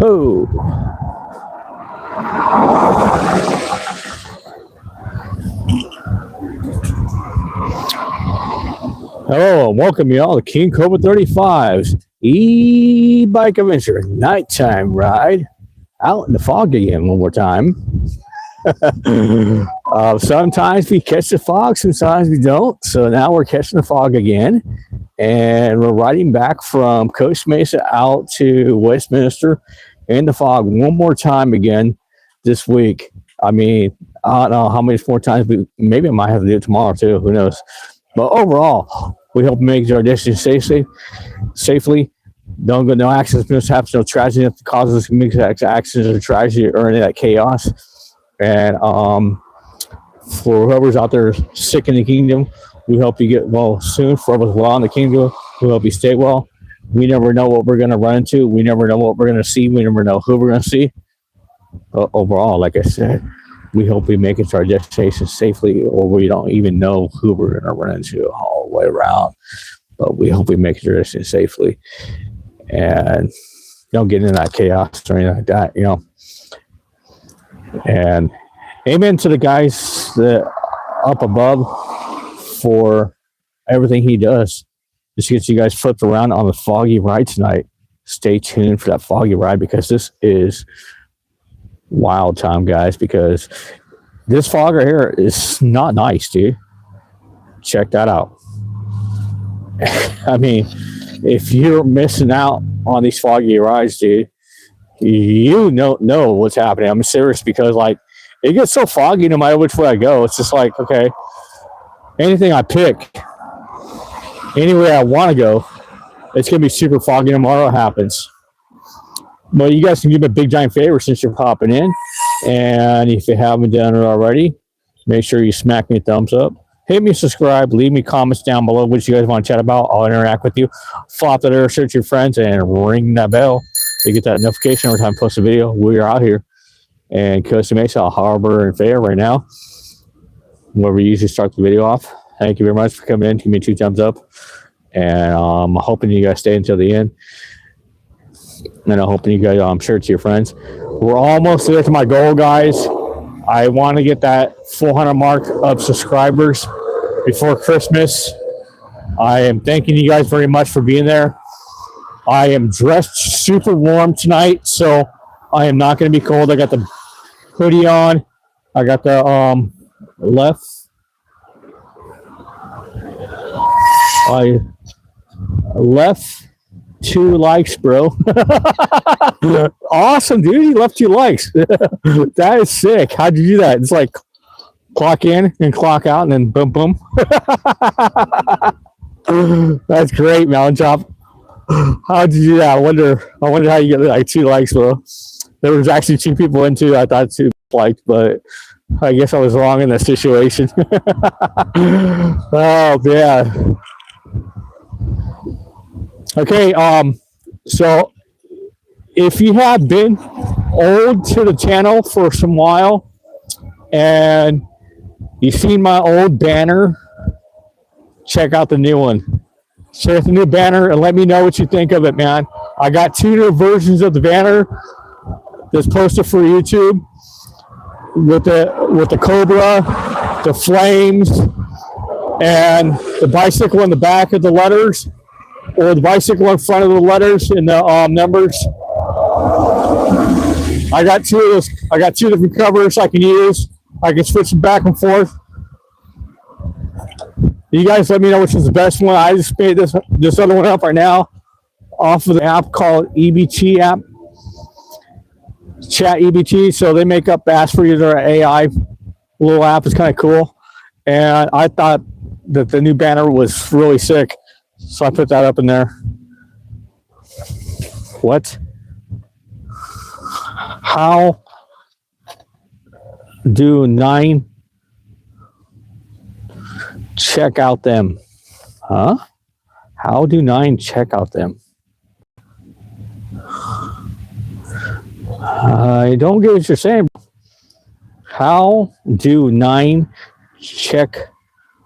Oh. Hello, and welcome y'all to King kobra35's e-bike adventure nighttime ride out in the fog again one more time. Sometimes we catch the fog, sometimes we don't. So now we're catching the fog again, and we're riding back from Coast Mesa out to Westminster in the fog one more time again this week. I mean, I don't know how many more times, maybe I might have to do it tomorrow too. Who knows? But overall, we hope to make our destination safely. Don't go, no accidents, mishaps, no tragedy that causes accidents or tragedy or any of that chaos. And for whoever's out there sick in the kingdom, we hope you get well soon. For whoever's well in the kingdom, we hope you stay well. We never know what we're going to run into. We never know what we're going to see. We never know who we're going to see. But overall, like I said, we hope we make it to our destination safely, or we don't even know who we're going to run into all the way around. But we hope we make it to our destination safely and don't get into that chaos or anything like that, you know. And amen to the guys that up above for everything he does. Just gets you guys flipped around on the foggy ride tonight. Stay tuned for that foggy ride, because this is wild time, guys, because this fog right here is not nice, dude. Check that out. I mean, if you're missing out on these foggy rides, dude, you don't know what's happening. I'm serious, because like it gets so foggy no matter which way I go. It's just like, okay, anything I pick, anywhere I want to go, it's gonna be super foggy tomorrow. It happens. But you guys can give me a big giant favor since you're popping in, and if you haven't done it already, make sure you smack me a thumbs up, hit me subscribe, leave me comments down below what you guys want to chat about. I'll interact with you. Flop that arrow, search your friends, and ring that bell to get that notification every time I post a video. We're out here in Costa Mesa, Harbor and Fair right now, where we usually start the video off. Thank you very much for coming in. Give me 2 thumbs up, and I'm hoping you guys stay until the end. And I'm hoping you guys share it to your friends. We're almost there to my goal, guys. I want to get that 400 mark of subscribers before Christmas. I am thanking you guys very much for being there. I am dressed super warm tonight, so I am not going to be cold. I got the hoodie on. I got the left 2 likes, bro. Awesome, dude. You left 2 likes. That is sick. How'd you do that? It's like clock in and clock out and then boom, boom. That's great, Mountain Chop. How'd you do that? I wonder how you get like 2 likes, bro. There was actually 2 people in too. I thought 2 liked, but I guess I was wrong in that situation. Oh, yeah. Okay, so if you have been old to the channel for some while and you've seen my old banner, check out the new one. Check out the new banner and let me know what you think of it, man. I got 2 new versions of the banner that's posted for YouTube with the Cobra, the flames, and the bicycle in the back of the letters, or the bicycle in front of the letters and the numbers. I got 2 of those. I got 2 different covers I can use. I can switch them back and forth. You guys let me know which is the best one. I just made this other one up right now off of the app called EBT app. Chat EBT. So they make up Ask for User AI little app. Is kind of cool. And I thought that the new banner was really sick. So I put that up in there. What? How do 9 check out them? Huh? How do 9 check out them? I don't get what you're saying. How do 9 check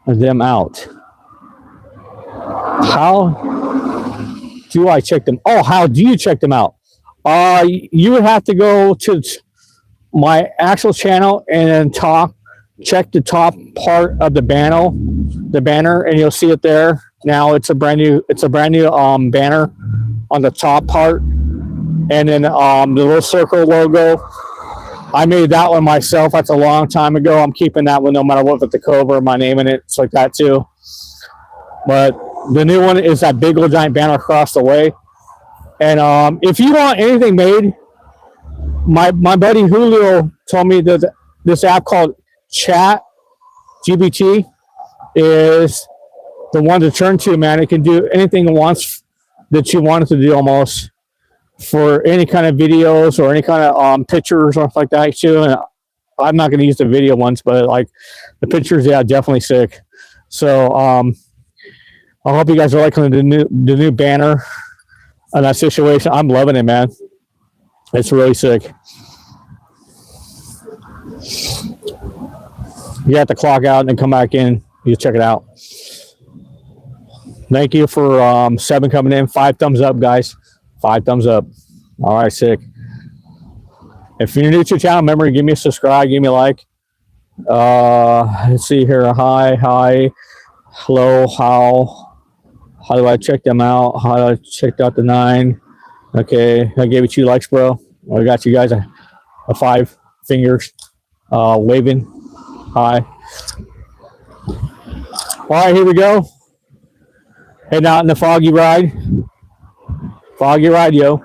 them out? How do I check them? Oh, how do you check them out? You would have to go to my actual channel and then check the top part of the banner, and you'll see it there. Now it's a brand new banner on the top part, and then the little circle logo. I made that one myself. That's a long time ago. I'm keeping that one no matter what, with the Cobra, my name in it. It's like that too. But the new one is that big old giant banner across the way. And if you want anything made, my buddy Julio told me that this app called Chat GBT is the one to turn to, man. It can do anything it wants that you want it to do, almost, for any kind of videos or any kind of pictures or stuff like that too. And I'm not going to use the video ones, but like the pictures, yeah, definitely sick. So I hope you guys are liking the new banner on that situation. I'm loving it, man. It's really sick. You have to clock out and then come back in. You check it out. Thank you for 7 coming in. 5 thumbs up, guys. 5 thumbs up. All right, sick. If you're new to the channel, remember, give me a subscribe, give me a like. Let's see here. Hi. Hello, how do I check them out? How do I check out the 9? Okay, I gave you 2 likes, bro. I got you guys a 5 fingers waving. Hi. All right, here we go. Heading out in the foggy ride. Foggy ride, yo.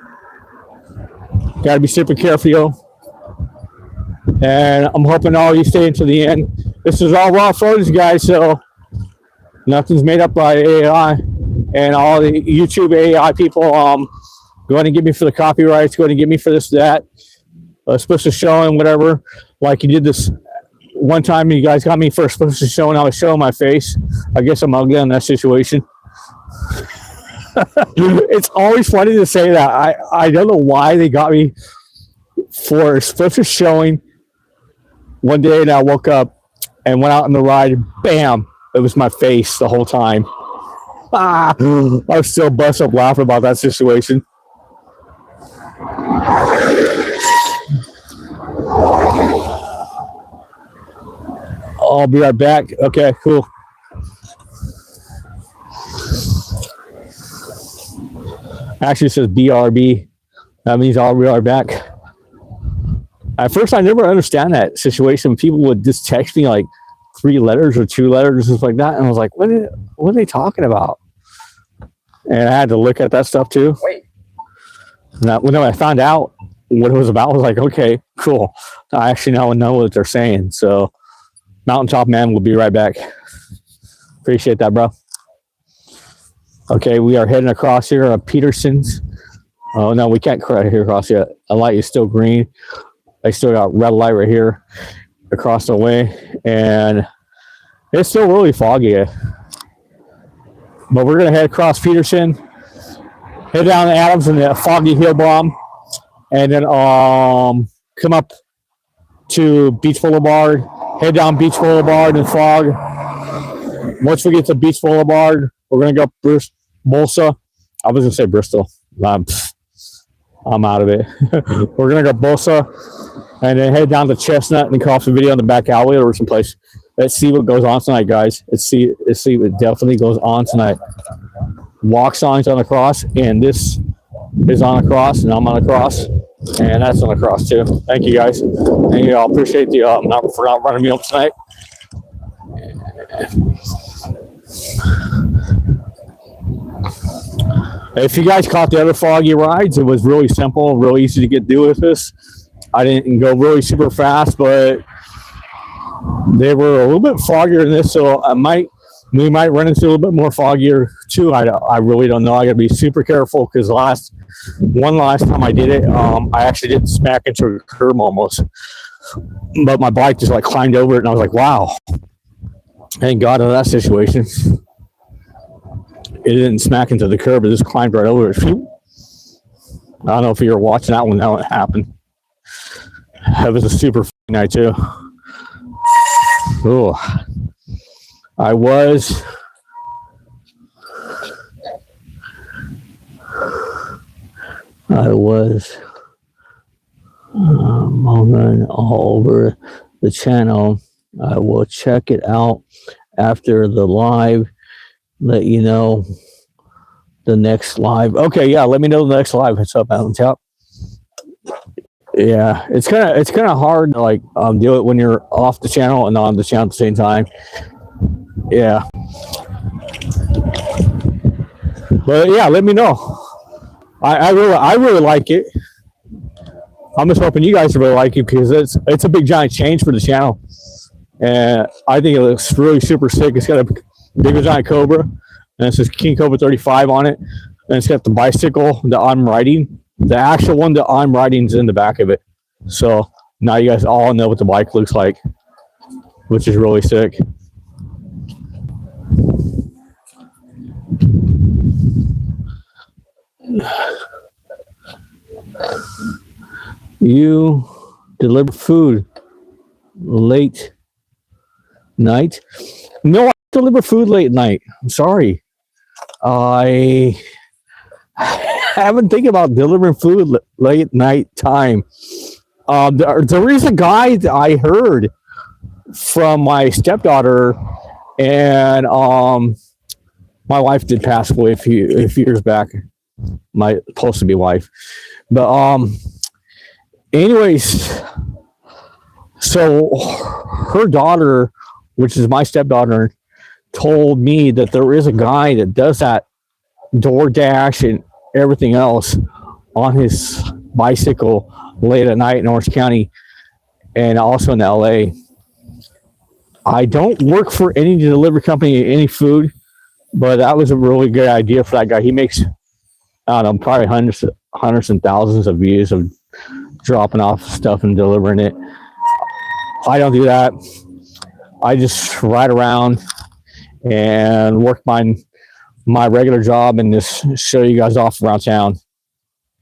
Gotta be super careful, yo. And I'm hoping all you stay until the end. This is all raw footage, guys, so nothing's made up by AI. And all the YouTube AI people go ahead and get me for the copyrights, go ahead and get me for this, that. Supposed to show and whatever. Like you did this one time, you guys got me for supposed to show, and I was showing my face. I guess I'm ugly in that situation. It's always funny to say that. I don't know why they got me for supposed to showing one day, and I woke up and went out on the ride. Bam! It was my face the whole time. I was still bust up laughing about that situation. I'll be right back. Okay, cool. Actually, it says BRB. That means I'll be right back. At first, I never understand that situation. People would just text me like 3 letters or 2 letters, stuff like that, and I was like, "What are they talking about?" And I had to look at that stuff too. Wait. When I found out what it was about, I was like, "Okay, cool. I actually now know what they're saying." So, Mountaintop Man will be right back. Appreciate that, bro. Okay, we are heading across here at Peterson's. Oh, no, we can't cross yet. The light is still green. I still got red light right here across the way. And it's still really foggy. But we're going to head across Peterson, head down to Adams and the Foggy Hill Bomb, and then come up to Beach Boulevard, head down Beach Boulevard and fog. Once we get to Beach Boulevard, we're going to go Bolsa. I was going to say Bristol. I'm out of it. We're going to go Bolsa and then head down to Chestnut and Coffee Video in the back alley or someplace. Let's see what goes on tonight, guys. Let's see what definitely goes on tonight. Walk signs on the cross, and this is on a cross, and I'm on a cross, and that's on a cross too. Thank you, guys. Thank you all. Appreciate the not running me up tonight. If you guys caught the other foggy rides, it was really simple, really easy to get through with this. I didn't go really super fast, but they were a little bit foggier than this, so we might run into a little bit more foggier too. I really don't know. I gotta be super careful because last time I did it, I actually did smack into a curb almost, but my bike just like climbed over it, and I was like, wow, thank God in that situation. It didn't smack into the curb, it just climbed right over it. I don't know if you were watching that one, how it happened. It was a super night too. Oh, I was Moment all over the channel. I will check it out after the live. Let you know the next live. Okay, yeah, let me know the next live. What's up, Alan Top? Yeah, it's kind of hard to like do it when you're off the channel and on the channel at the same time. Yeah, but yeah, let me know. I really like it. I'm just hoping you guys really like it because it's a big giant change for the channel, and I think it looks really super sick. It's got a bigger giant cobra, and it says King Cobra 35 on it, and it's got the bicycle that I'm riding. The actual one that I'm riding is in the back of it. So now you guys all know what the bike looks like, which is really sick. You deliver food late night? No, I deliver food late night. I'm sorry. I haven't thinking about delivering food late night time. There is a guy that I heard from my stepdaughter, and my wife did pass away a few years back. My supposed to be wife, but anyways, so her daughter, which is my stepdaughter, told me that there is a guy that does that DoorDash and everything else on his bicycle late at night in Orange County and also in LA. I don't work for any delivery company, any food, but that was a really good idea for that guy. He makes, I don't know, probably hundreds and thousands of views of dropping off stuff and delivering it. I don't do that. I just ride around and work my regular job and just show you guys off around town.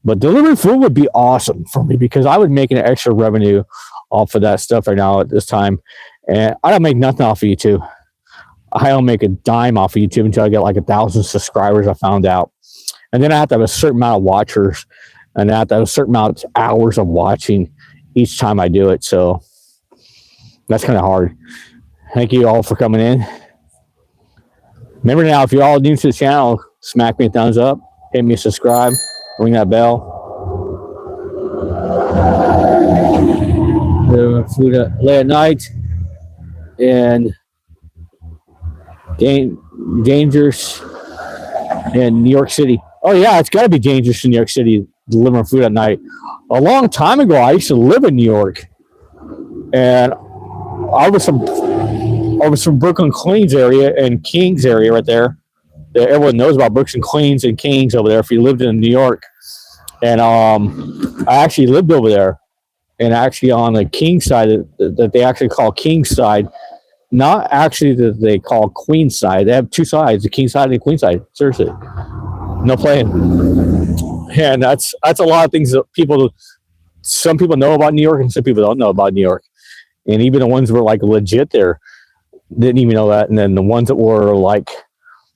But delivering food would be awesome for me because I would make an extra revenue off of that stuff right now at this time. And I don't make nothing off of YouTube. I don't make a dime off of YouTube until I get like 1,000 subscribers, I found out. And then I have to have a certain amount of watchers, and I have to have a certain amount of hours of watching each time I do it. So that's kind of hard. Thank you all for coming in. Remember now, if you're all new to the channel, smack me a thumbs up, hit me a subscribe, ring that bell. Food late at night and dangerous in New York City. Oh yeah, it's got to be dangerous in New York City delivering food at night. A long time ago, I used to live in New York, and I was from Brooklyn, Queens area and Kings area right there. Everyone knows about Brooklyn, Queens, and Kings over there if you lived in New York. And I actually lived over there, and actually on the King side that they actually call King side, not actually that they call Queen side. They have two sides, the King side and the Queen side. Seriously, no playing. And that's a lot of things that some people know about New York and some people don't know about New York. And even the ones that were like legit there didn't even know that. And then the ones that were like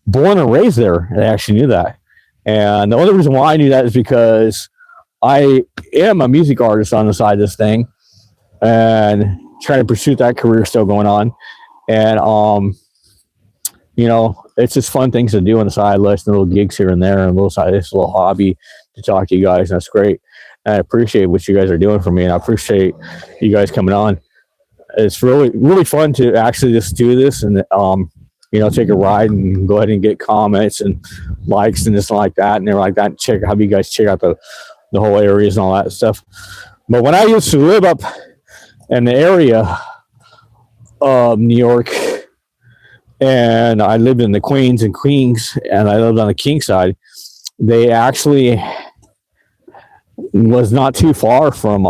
born and raised there, they actually knew that. And the only reason why I knew that is because I am a music artist on the side of this thing and trying to pursue that career still going on. And, you know, it's just fun things to do on the side, list little gigs here and there, and it's a little hobby to talk to you guys. And that's great. And I appreciate what you guys are doing for me, and I appreciate you guys coming on. It's really, really fun to actually just do this and, you know, take a ride and go ahead and get comments and likes and this and like that. And they're like that. Have you guys check out the whole areas and all that stuff. But when I used to live up in the area of New York, and I lived in the Queens and Kings, and I lived on the King side, they actually was not too far from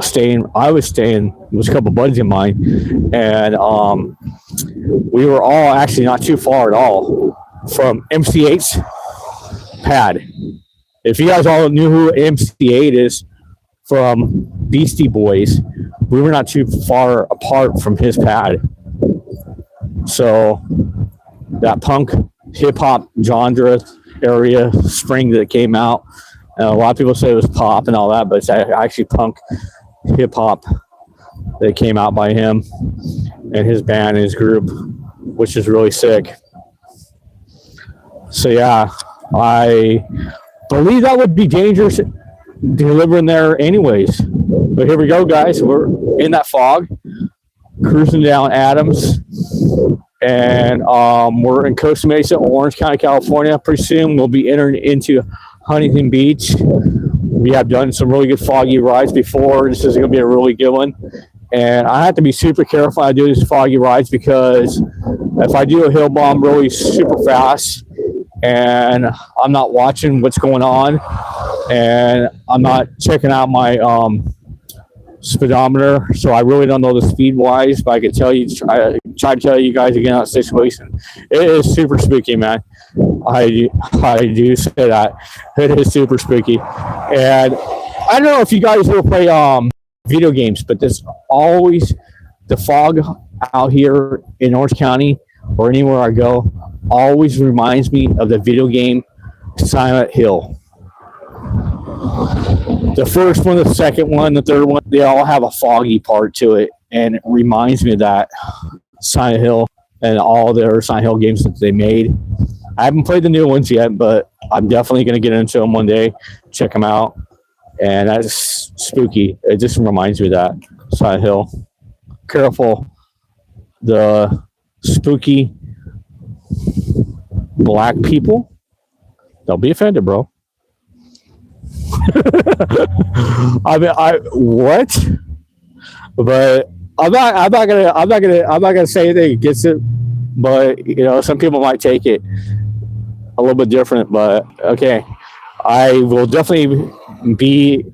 I was staying with a couple buddies of mine, and we were all actually not too far at all from MC8's pad. If you guys all knew who MC8 is from Beastie Boys, we were not too far apart from his pad. So that punk hip hop genre area spring that came out And a lot of people say it was pop and all that, but it's actually punk hip hop that came out by him and his band and his group, which is really sick. So yeah, I believe that would be dangerous delivering there anyways. But here we go, guys. We're in that fog, cruising down Adams, and we're in Costa Mesa, Orange County, California. Pretty soon we'll be entering into Huntington Beach. We have done some really good foggy rides before. This is going to be a really good one. And I have to be super careful when I do these foggy rides, because if I do a hill bomb really super fast and I'm not watching what's going on and I'm not checking out my speedometer, so I really don't know the speed wise, but I can tell you, try to tell you guys again on situation. It is super spooky, man. I do say that. It is super spooky. And I don't know if you guys will play video games, but there's always the fog out here in Orange County or anywhere I go always reminds me of the video game Silent Hill. The first one, the second one, the third one, they all have a foggy part to it, and it reminds me of that Silent Hill and all their Silent Hill games that they made. I haven't played the new ones yet, but I'm definitely going to get into them one day, check them out. And that's spooky. It just reminds me of that Silent Hill. Careful. The spooky black people. Don't be offended, bro. What? But I'm not gonna say anything against it. But you know, some people might take it a little bit different. But okay, I will definitely be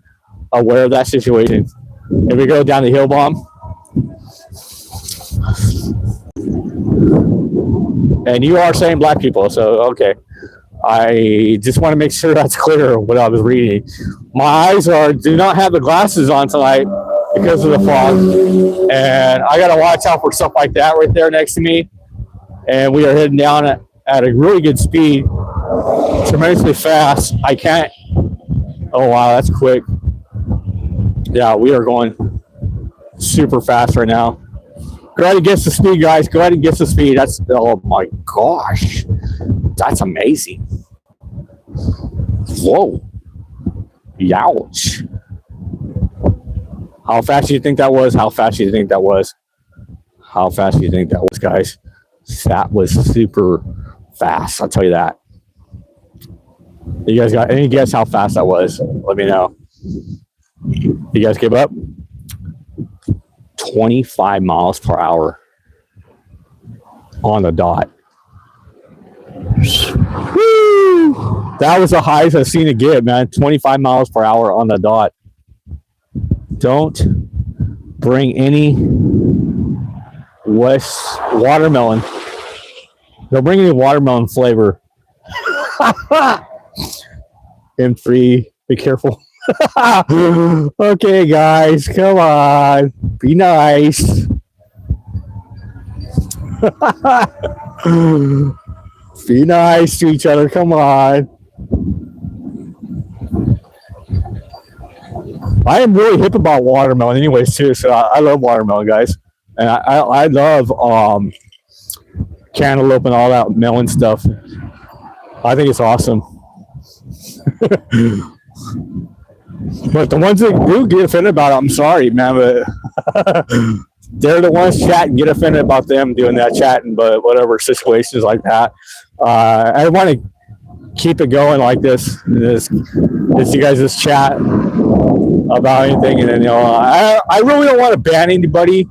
aware of that situation. If we go down the hill bomb, and you are saying black people, so okay. I just want to make sure that's clear what I was reading. My eyes do not have the glasses on tonight because of the fog, and I got to watch out for stuff like that right there next to me. And we are heading down at a really good speed, tremendously fast. I can't. Oh wow, that's quick. Yeah, we are going super fast right now. Go ahead and guess the speed, guys. Go ahead and guess the speed. That's, oh my gosh. That's amazing. Whoa. Youch. How fast do you think that was? How fast do you think that was? How fast do you think that was, guys? That was super fast. I'll tell you that. You guys got any guess how fast that was? Let me know. You guys give up? 25 miles per hour on the dot. Woo! That was the highest I've seen it get, man. 25 miles per hour on the dot. Don't bring any West watermelon. Don't bring any watermelon flavor. M3, be careful. Okay, guys, come on. Be nice. Be nice to each other. Come on. I am really hip about watermelon anyways, too. So I love watermelon, guys. And I love cantaloupe and all that melon stuff. I think it's awesome. But the ones that do get offended about it, I'm sorry, man, but they're the ones chatting, get offended about them doing that chatting, but whatever, situations like that. I want to keep it going like this you guys just chat about anything, and then, you know, I really don't want to ban anybody,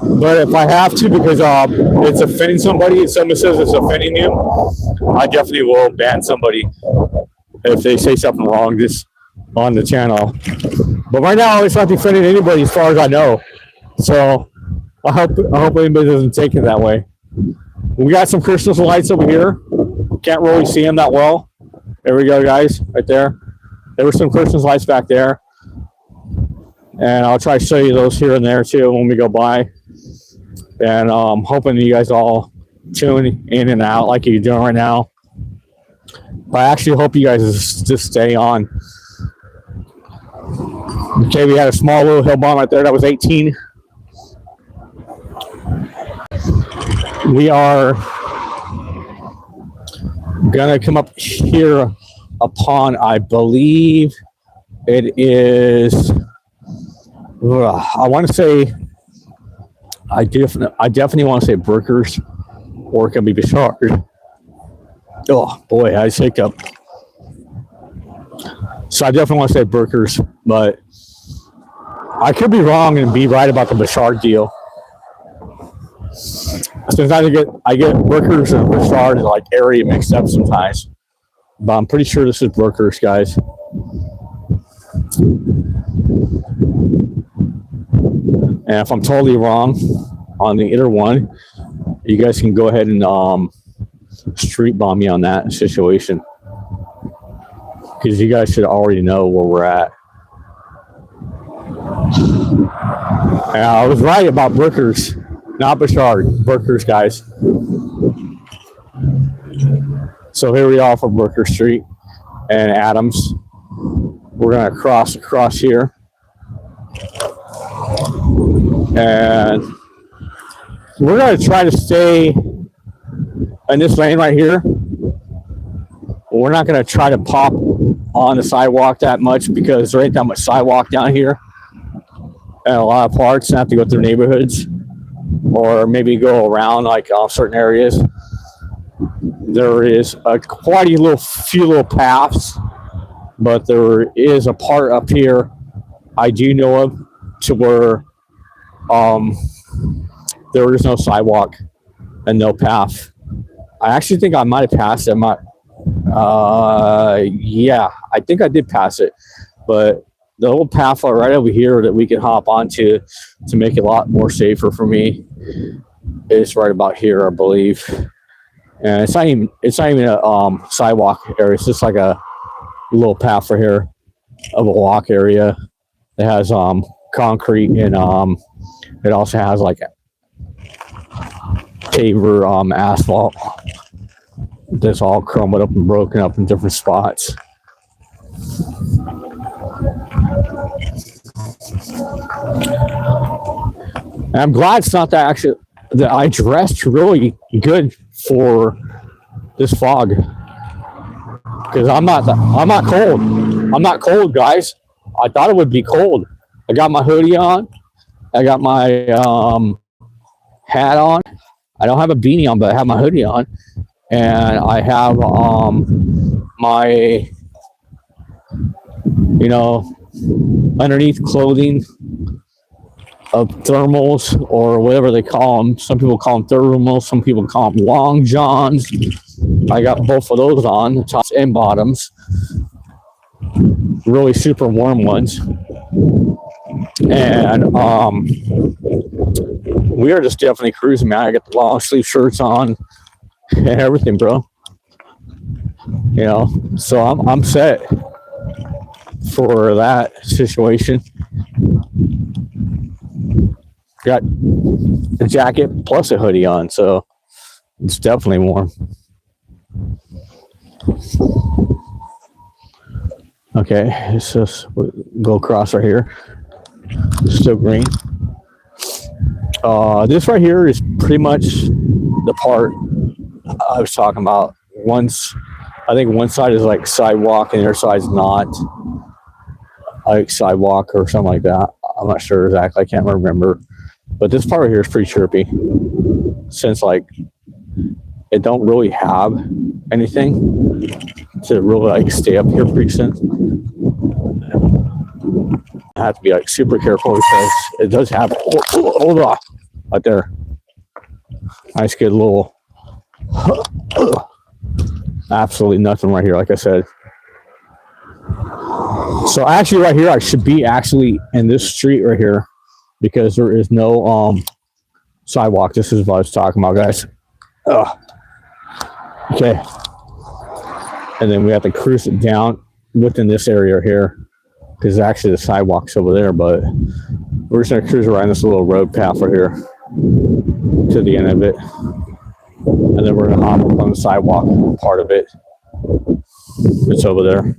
but if I have to, because it's offending somebody, and someone says it's offending you, I definitely will ban somebody if they say something wrong just on the channel. But right now, it's not offending anybody as far as I know. So I hope anybody doesn't take it that way. We got some Christmas lights over here. Can't really see them that well. There we go, guys, right there. There were some Christmas lights back there. And I'll try to show you those here and there too when we go by. And I'm hoping you guys all tune in and out like you're doing right now. But I actually hope you guys just stay on. Okay, we had a small little hill bomb right there. That was 18. We are gonna come up here upon, I believe it is, I want to say, I definitely want to say Brookers, or it can be Bishard. Oh boy, I just hiccup. So I definitely want to say Brookers, but I could be wrong and be right about the Bishard deal. Sometimes I get Brookers and Bishard like area mixed up sometimes, but I'm pretty sure this is Brookers, guys. And if I'm totally wrong on the inner one, you guys can go ahead and street bomb me on that situation, because you guys should already know where we're at. And I was right about Brookers, not Bishard. Brookers, guys. So here we are for Brooker Street and Adams. We're gonna cross across here, and we're gonna try to stay in this lane right here. We're not gonna try to pop on the sidewalk that much, because there ain't that much sidewalk down here, and a lot of parts have to go through neighborhoods, or maybe go around like certain areas. There is quite a few little paths, but there is a part up here I do know of to where there is no sidewalk and no path. I actually think I might have passed it. Yeah, I think I did pass it, but the little path right over here that we can hop onto to make it a lot more safer for me is right about here, I believe. And it's not even a sidewalk area. It's just like a little path right here of a walk area. It has concrete, and it also has like paver asphalt that's all crumbled up and broken up in different spots. And I'm glad it's not that I dressed really good for this fog, because I'm not cold. I'm not cold, guys. I thought it would be cold. I got my hoodie on. I got my hat on. I don't have a beanie on, but I have my hoodie on, and I have my underneath clothing of thermals, or whatever they call them. Some people call them thermals, some people call them long johns. I got both of those on, tops and bottoms, really super warm ones. And we are just definitely cruising, man. I got the long sleeve shirts on and everything, bro. So I'm set for that situation. Got a jacket plus a hoodie on, so it's definitely warm. Okay, let's just go across right here. It's still green. This right here is pretty much the part I was talking about. I think one side is like sidewalk and the other side is not, like sidewalk or something like that. I'm not sure exactly. I can't remember. But this part right here is pretty chirpy, since like it don't really have anything to really like stay up here pretty soon. I have to be like super careful, because it does have, hold on, right there. Nice good little, absolutely nothing right here, like I said. So actually right here, I should be actually in this street right here, because there is no sidewalk. This is what I was talking about, guys. Okay. And then we have to cruise it down within this area here, because actually the sidewalk's over there, but we're just going to cruise around this little road path right here to the end of it. And then we're going to hop up on the sidewalk part of it. It's over there.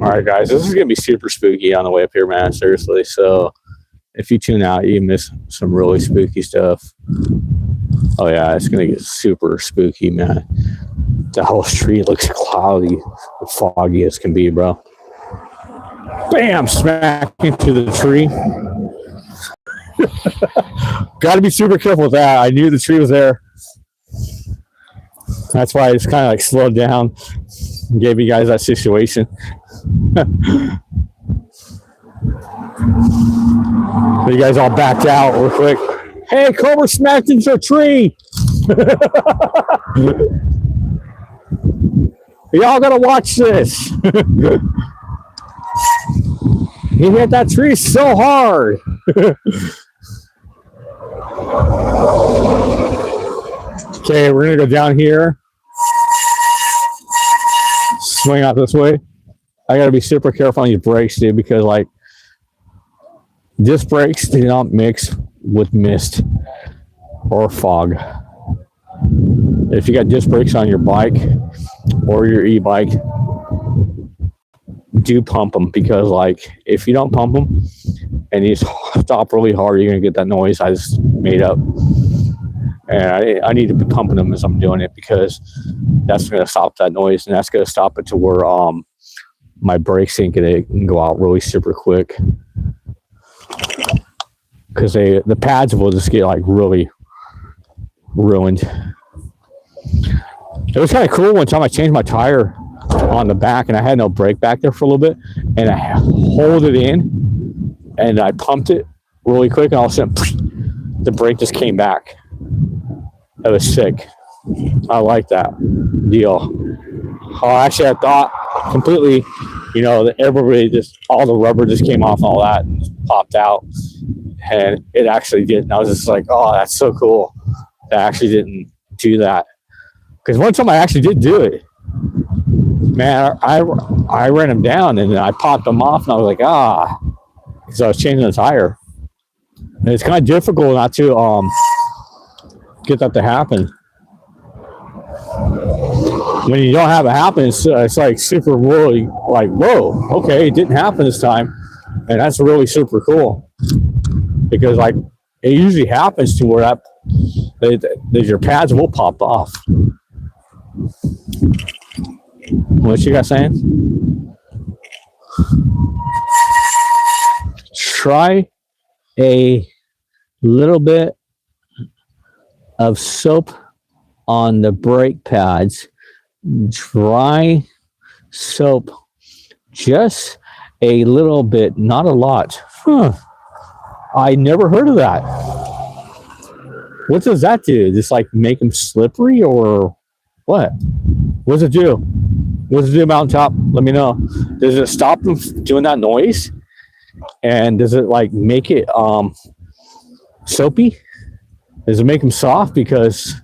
All right, guys, this is gonna be super spooky on the way up here, man. Seriously. So if you tune out, you miss some really spooky stuff. Oh yeah, it's gonna get super spooky, man. The whole street looks cloudy, foggy as can be, bro. Bam! Smack into the tree. Got to be super careful with that. I knew the tree was there. That's why I just kind of like slowed down and gave you guys that situation. You guys all backed out real quick. Hey, Cobra smacked into a tree. Y'all gotta watch this. He hit that tree so hard. Okay, we're gonna go down here. Swing out this way. I gotta be super careful on these brakes, dude, because like disc brakes do not mix with mist or fog. If you got disc brakes on your bike or your e-bike, do pump them, because like if you don't pump them and you stop really hard, you're gonna get that noise I just made up. And I need to be pumping them as I'm doing it, because that's gonna stop that noise, and that's gonna stop it to where my brakes ain't gonna go out really super quick, because the pads will just get like really ruined. It was kind of cool one time I changed my tire on the back and I had no brake back there for a little bit, and I hold it in and I pumped it really quick, and all of a sudden the brake just came back. That was sick. I like that deal. Oh, actually I thought completely, you know, that everybody just, all the rubber just came off and all that and just popped out, and it actually did. And I was just like, oh, that's so cool. That actually didn't do that. Because one time I actually did do it. Man, I ran them down and I popped them off, and I was like, because I was changing the tire. And it's kind of difficult not to get that to happen. When you don't have it happen, it's like super really like, whoa, okay, it didn't happen this time. And that's really super cool. Because like it usually happens to where that your pads will pop off. What you guys saying? Try a little bit of soap on the brake pads. Dry soap, just a little bit, not a lot. I never heard of that. What does that do? Just like make them slippery, or what? What does it do? What does it do, Mountaintop? Let me know. Does it stop them doing that noise? And does it like make it soapy? Does it make them soft? Because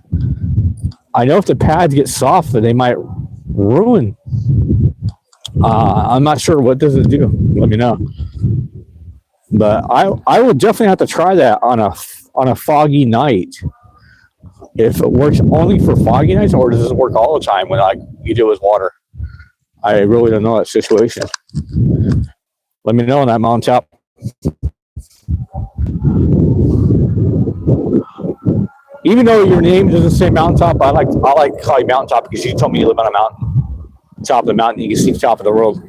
I know if the pads get soft, they might ruin. I'm not sure. What does it do? Let me know. But I will definitely have to try that on a foggy night. If it works only for foggy nights, or does it work all the time when like you do with water? I really don't know that situation. Let me know on that, Mountaintop. Even though your name doesn't say Mountaintop, I like to call you Mountaintop because you told me you live on a mountain, top of the mountain. You can see the top of the world.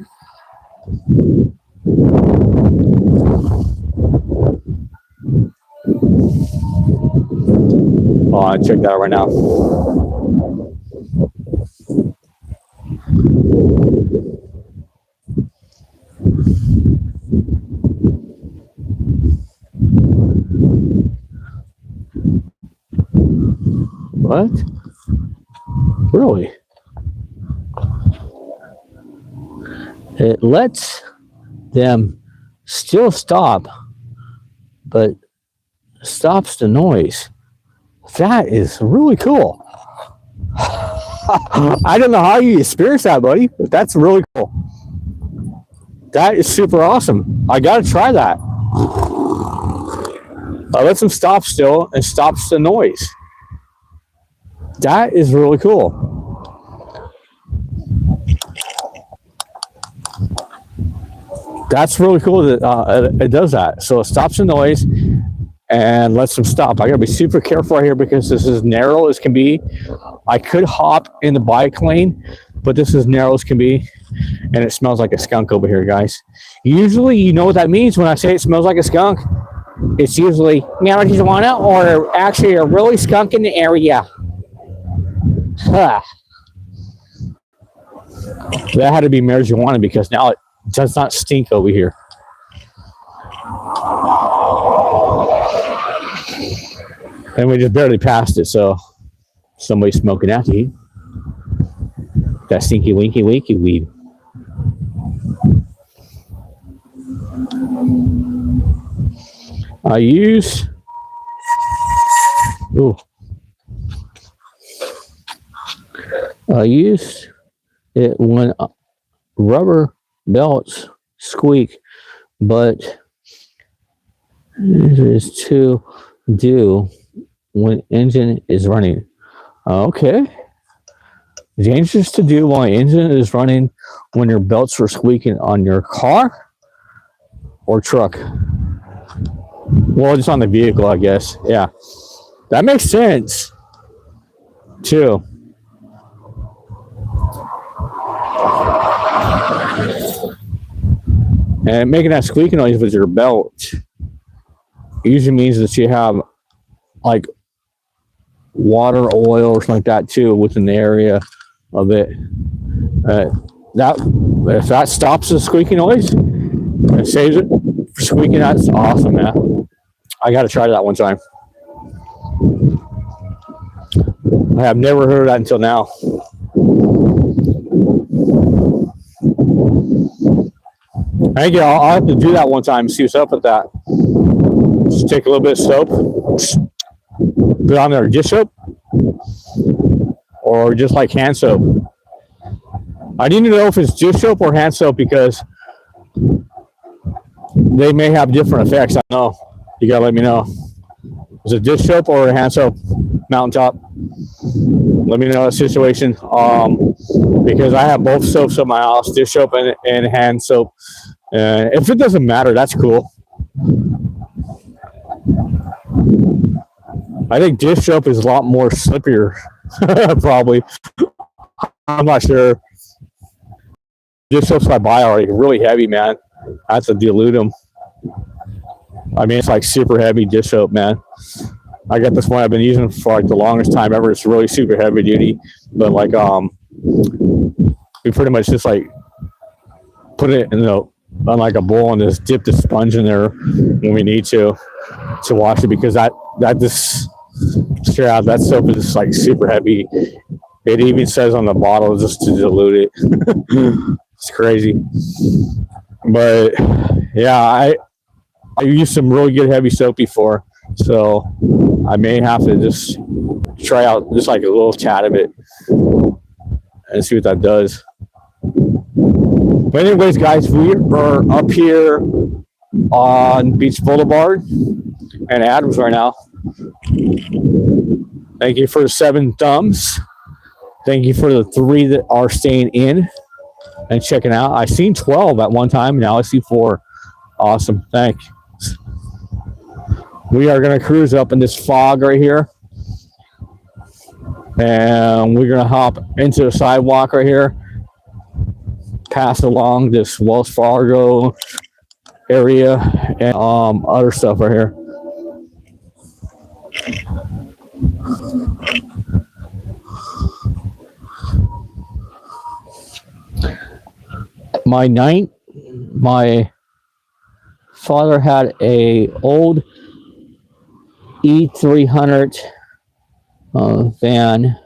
Oh, I check that out right now. What? Really? It lets them still stop, but stops the noise. That is really cool. I don't know how you experience that, buddy, but that's really cool. That is super awesome. I gotta try that. Lets them stop still and stops the noise. That is really cool. That's really cool that it does that. So it stops the noise and lets them stop. I gotta be super careful right here because this is narrow as can be. I could hop in the bike lane, but this is narrow as can be, and it smells like a skunk over here, guys. Usually, you know what that means when I say it smells like a skunk. It's usually marijuana or actually a really skunk in the area. Huh. That had to be marijuana because now it does not stink over here. And we just barely passed it, so somebody's smoking out here. That stinky winky winky weed. I use it when rubber belts squeak, but it is to do when engine is running. Okay. Dangerous to do while engine is running when your belts are squeaking on your car or truck. Well, just on the vehicle, I guess. Yeah. That makes sense, too. And making that squeaking noise with your belt usually means that you have like water, oil, or something like that too within the area of it. If that stops the squeaking noise and saves it for squeaking, that's awesome, man. I got to try that one time. I have never heard of that until now. Thank you. I'll have to do that one time and see what's up with that. Just take a little bit of soap, put on there dish soap, or just like hand soap. I need to know if it's dish soap or hand soap because they may have different effects. I don't know. You gotta let me know. Is it dish soap or hand soap? Mountaintop. Let me know the situation. Because I have both soaps at my house, dish soap and hand soap. If it doesn't matter, that's cool. I think dish soap is a lot more slippier, probably. I'm not sure. Dish soaps I buy are like really heavy, man. I have to dilute them. I mean, it's like super heavy dish soap, man. I got this one I've been using for like the longest time ever. It's really super heavy duty, but like we pretty much just like put it in on like a bowl and just dip the sponge in there when we need to wash it because that soap is like super heavy. It even says on the bottle just to dilute it. It's crazy, but yeah, I used some really good heavy soap before, so I may have to just try out just like a little tad of it and see what that does. But anyways, guys, we are up here on Beach Boulevard and Adams right now. Thank you for the 7 thumbs. Thank you for the 3 that are staying in and checking out. I seen 12 at one time. Now I see 4. Awesome. Thanks. We are going to cruise up in this fog right here. And we're going to hop into the sidewalk right here. Pass along this Wells Fargo area and other stuff right here. My father had a old E300 van,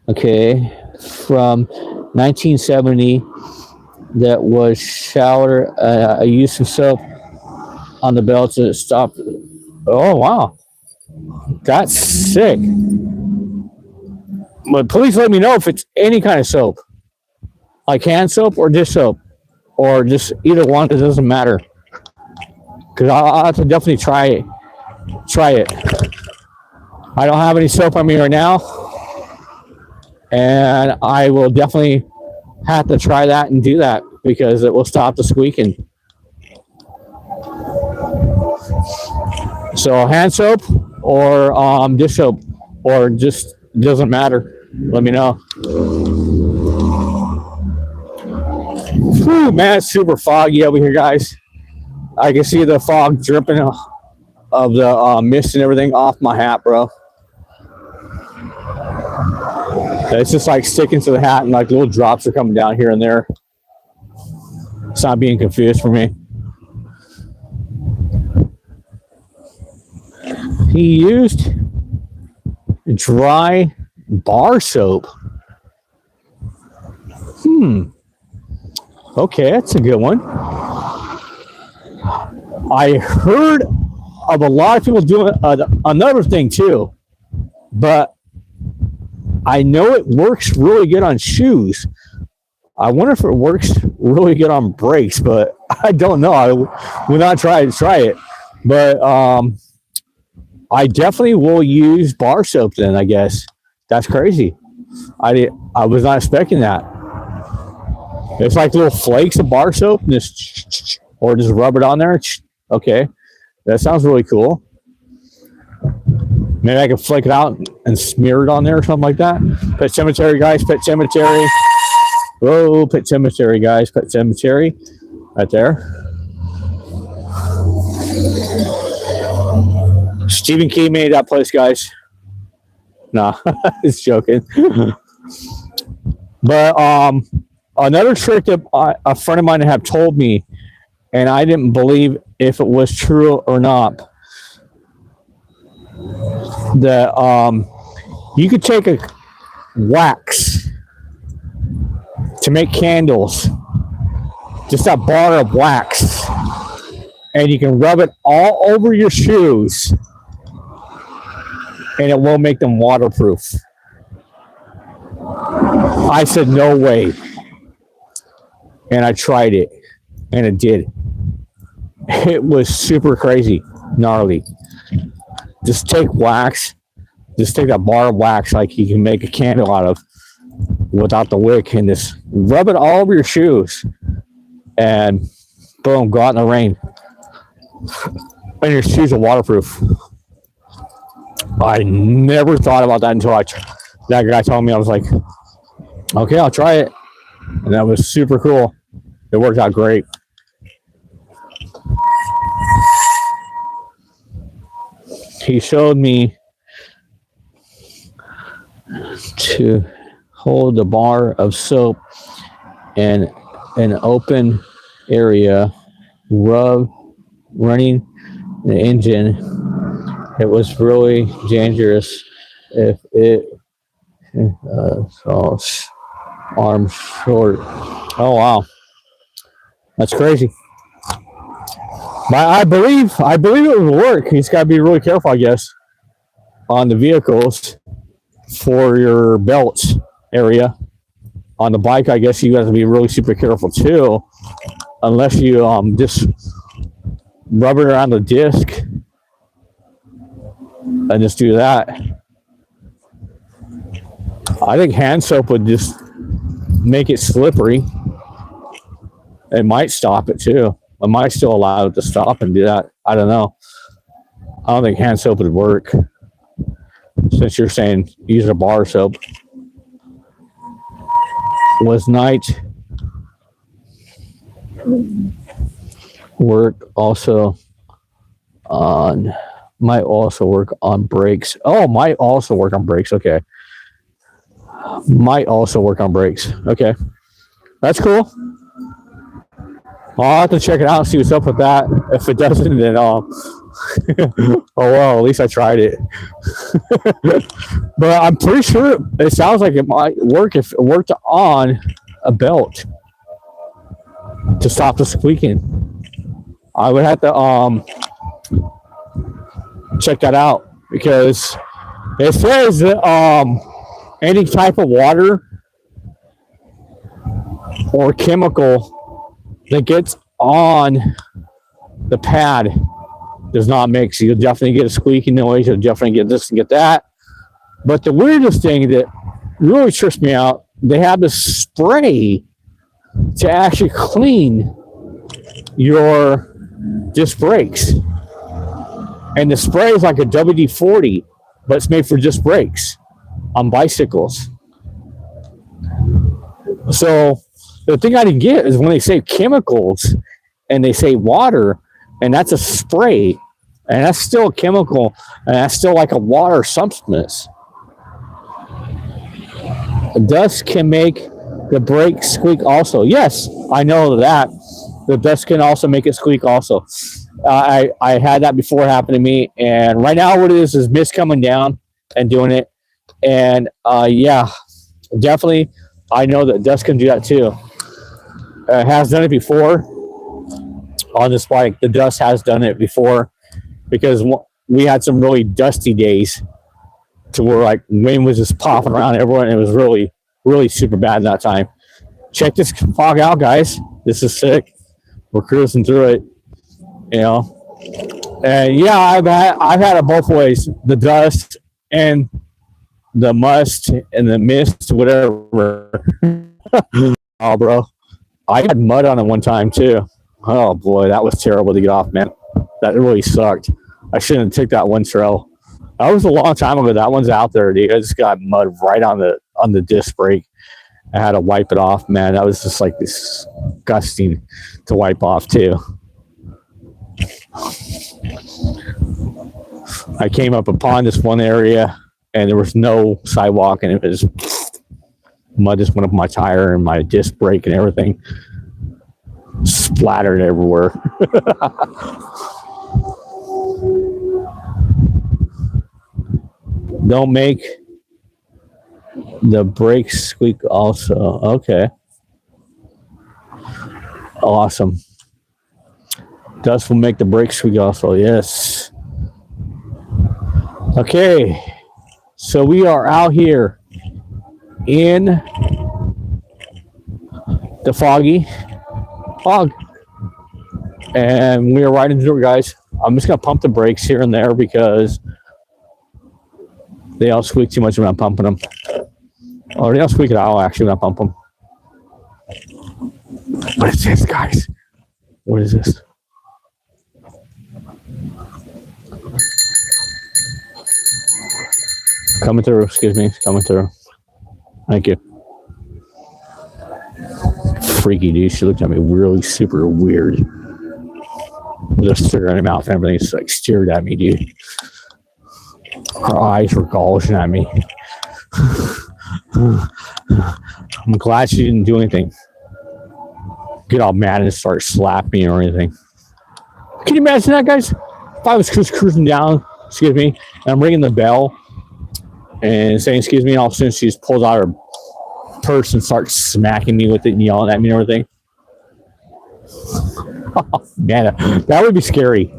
okay, from 1970 that was showered. I used some soap on the belt to stop. Oh, wow. That's sick. But please let me know if it's any kind of soap, like hand soap or dish soap, or just either one. It doesn't matter. Because I'll have to definitely try it try it. I don't have any soap on me right now, and I will definitely have to try that and do that because it will stop the squeaking. So hand soap or dish soap, or just doesn't matter. Let me know. Whew, man, it's super foggy over here, guys. I can see the fog dripping of the mist and everything off my hat, bro. It's just like sticking to the hat, and like little drops are coming down here and there. It's not being confused for me. He used dry bar soap. Okay, that's a good one. I heard of a lot of people doing another thing too, but I know it works really good on shoes. I wonder if it works really good on brakes, but I don't know. I will not try it, but I definitely will use bar soap then, I guess. That's crazy. I was not expecting that. It's like little flakes of bar soap, and just rub it on there. Okay, that sounds really cool. Maybe I can flake it out and smear it on there or something like that. Pet Cemetery, guys. Pet Cemetery. Whoa, Pet Cemetery, guys. Pet Cemetery. Right there. Stephen King made that place, guys. Nah, it's joking. But another trick that a friend of mine have told me, and I didn't believe if it was true or not, that you could take a wax to make candles, just a bar of wax, and you can rub it all over your shoes, and it will make them waterproof. I said, no way. And I tried it, and it did. It was super crazy, gnarly. Just take wax, just take that bar of wax like you can make a candle out of without the wick, and just rub it all over your shoes, and boom, go out in the rain, and your shoes are waterproof. I never thought about that until that guy told me. I was like, okay, I'll try it, and that was super cool. It worked out great. He showed me to hold the bar of soap in an open area, running the engine. It was really dangerous if it so arm short. Oh wow, that's crazy. But I believe it would work. He's got to be really careful, I guess, on the vehicles for your belts area. On the bike, I guess you have to be really super careful too, unless you just rub it around the disc and just do that. I think hand soap would just make it slippery. It might stop it too. I might still allow it to stop and do that. I don't know. I don't think hand soap would work. Since you're saying use a bar soap. Was night work also on, might also work on brakes. Oh, might also work on brakes. Okay. Might also work on brakes. Okay. That's cool. I'll have to check it out and see what's up with that. If it doesn't, then oh well, at least I tried it. But I'm pretty sure it sounds like it might work if it worked on a belt to stop the squeaking. I would have to check that out, because it says that any type of water or chemical that gets on the pad does not mix. You'll definitely get a squeaky noise. You'll definitely get this and get that. But the weirdest thing that really trips me out, they have this spray to actually clean your disc brakes. And the spray is like a WD-40, but it's made for disc brakes on bicycles. So the thing I didn't get is when they say chemicals and they say water, and that's a spray, and that's still a chemical, and that's still like a water substance. Dust can make the brake squeak also. Yes, I know that. The dust can also make it squeak also. I had that before happen to me, and right now what it is mist coming down and doing it. And yeah, definitely, I know that dust can do that too. It has done it before on this bike. The dust has done it before because we had some really dusty days to where like wind was just popping around everywhere, and it was really, really super bad that time. Check this fog out, guys. This is sick. We're cruising through it, you know. And yeah, I've had it both ways: the dust and the must and the mist, whatever. Oh, bro, I had mud on it one time too. Oh boy, that was terrible to get off, man. That really sucked. I shouldn't have took that one trail. That was a long time ago. That one's out there, dude. I just got mud right on the disc brake. I had to wipe it off, man. That was just like disgusting to wipe off too. I came up upon this one area and there was no sidewalk, and it was mud just went up my tire and my disc brake and everything splattered everywhere. Don't make the brakes squeak also. Okay. Awesome. Dust will make the brakes squeak also. Yes. Okay. So we are out here in the fog. And we are riding through it, guys. I'm just going to pump the brakes here and there because they all squeak too much when I'm pumping them. Oh, they don't squeak at all, actually, when I pump them. What is this, guys? What is this? Coming through, excuse me. It's coming through. Thank you. Freaky, dude. She looked at me really super weird. Just staring at her mouth and everything. Just like stared at me, dude. Her eyes were gouging at me. I'm glad she didn't do anything. Get all mad and start slapping me or anything. Can you imagine that, guys? If I was cruising down, excuse me, and I'm ringing the bell and saying, excuse me, and all of a sudden she just pulls out her purse and starts smacking me with it and yelling at me and everything. Oh, man, that would be scary.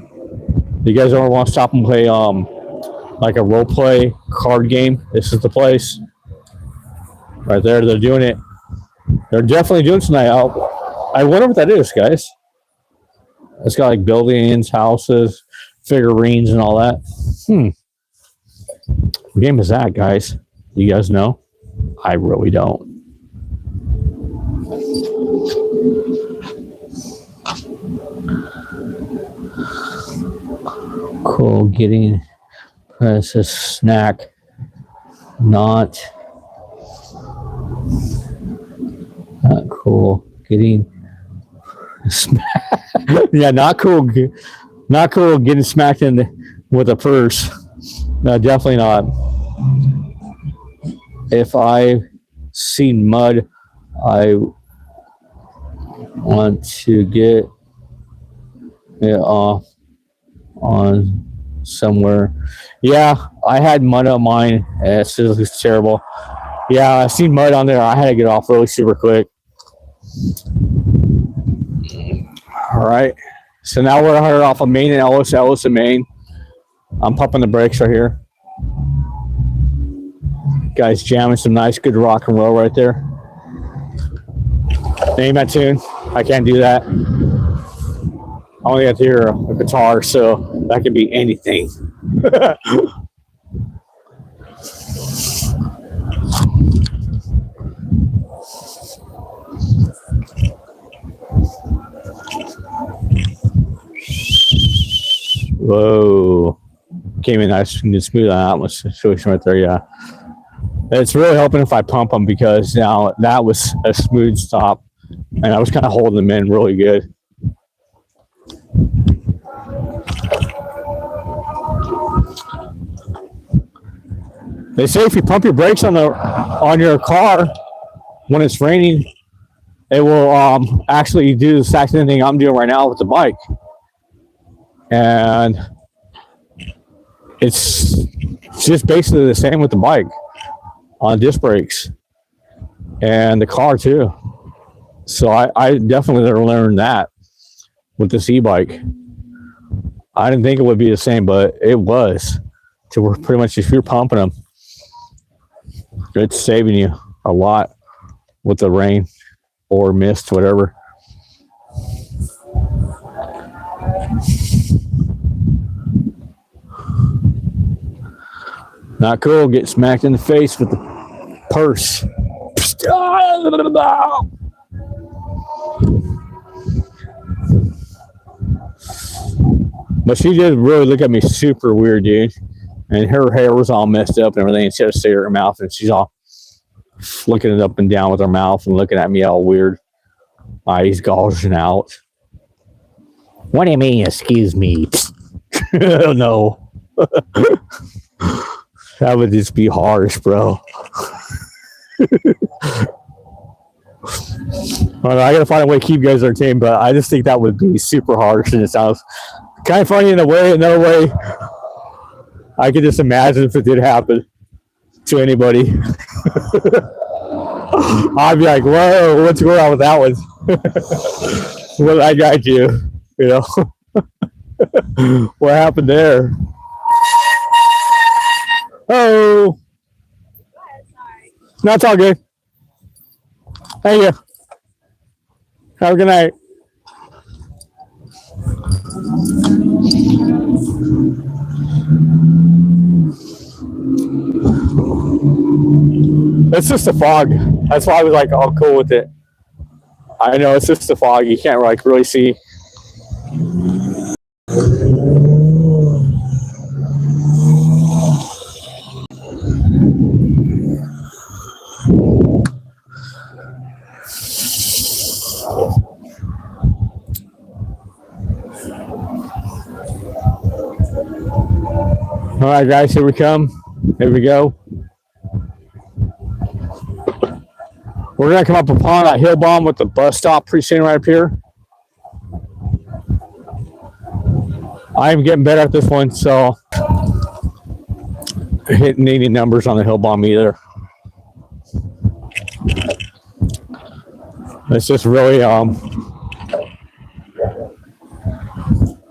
You guys ever want to stop and play like a role play card game? This is the place. Right there, they're doing it. They're definitely doing it tonight. I wonder what that is, guys. It's got like buildings, houses, figurines, and all that. What game is that, guys? You guys know? I really don't. Cool, getting press a snack. Not cool. Getting yeah, not cool. Not cool getting smacked in with a purse. No, definitely not. If I seen mud, I want to get it off on somewhere. Yeah, I had mud on mine. It's just terrible. Yeah, I seen mud on there. I had to get off really super quick. All right. So now we're headed off of Main and Ellis and Main. I'm pumping the brakes right here. Guys jamming some nice, good rock and roll right there. Name that tune. I can't do that. I only got to hear a guitar, so That could be anything. Whoa. Came in nice and smooth on that one situation right there, yeah. It's really helping if I pump them because now that was a smooth stop and I was kind of holding them in really good. They say if you pump your brakes on your car when it's raining, it will actually do the exact same thing I'm doing right now with the bike. And it's just basically the same with the bike on disc brakes and the car too. So I definitely learned that with this e-bike. I didn't think it would be the same, but it was. So we're pretty much, if you're pumping them, it's saving you a lot with the rain or mist, whatever. Not cool. Get smacked in the face with the purse. But she did really look at me super weird, dude. And her hair was all messed up and everything. And she had a cigarette in her mouth, and she's all flicking it up and down with her mouth and looking at me all weird. Eyes gouging out. What do you mean, excuse me? I don't know. That would just be harsh, bro. I gotta find a way to keep you guys entertained, but I just think that would be super harsh, and it sounds kind of funny in a way. Another way, I could just imagine if it did happen to anybody. I'd be like, whoa, what's going on with that one? What did I got you? You know? What happened there? Oh. No, it's all good. Thank you. Have a good night. It's just the fog. That's why I was like all cool with it. I know it's just the fog. You can't like really see. All right, guys, here we come. Here we go. We're going to come up upon that hill bomb with the bus stop pretty soon right up here. I am getting better at this one, so hitting any numbers on the hill bomb either. It's just really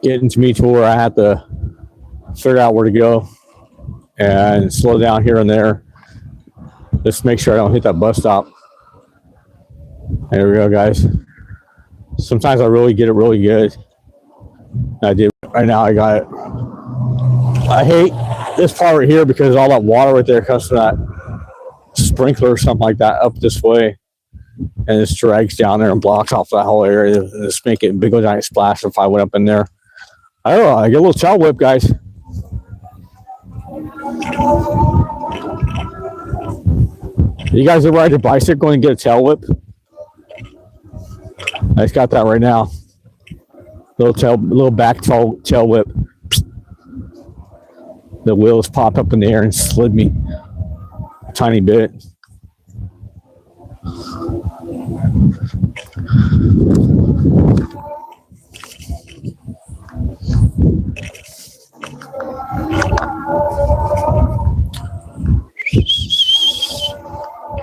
getting to me to where I have to figure out where to go and slow down here and there. Just make sure I don't hit that bus stop. There we go, guys. Sometimes I really get it really good. I did. Right now I got it. I hate this part right here because all that water right there comes from that sprinkler or something like that up this way. And it drags down there and blocks off that whole area. And just make it a big old giant splash if I went up in there. I don't know. I get a little tail whip, guys. You guys ever ride your bicycle and get a tail whip? I just got that right now. Little back tail whip. The wheels popped up in the air and slid me a tiny bit.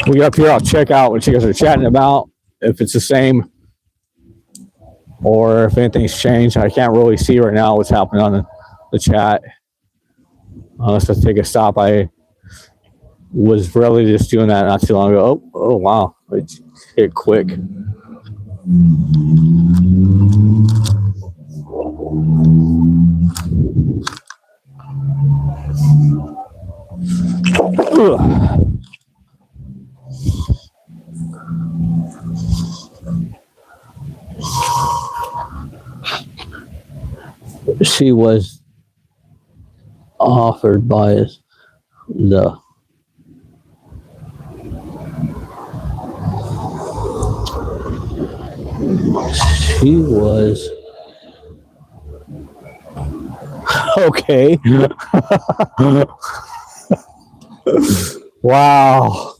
We get up here, I'll check out what you guys are chatting about, if it's the same or if anything's changed. I can't really see right now what's happening on the chat. Let's just take a stop. I was really just doing that not too long ago. Oh wow, it hit quick. She was offered by the she was okay. Wow,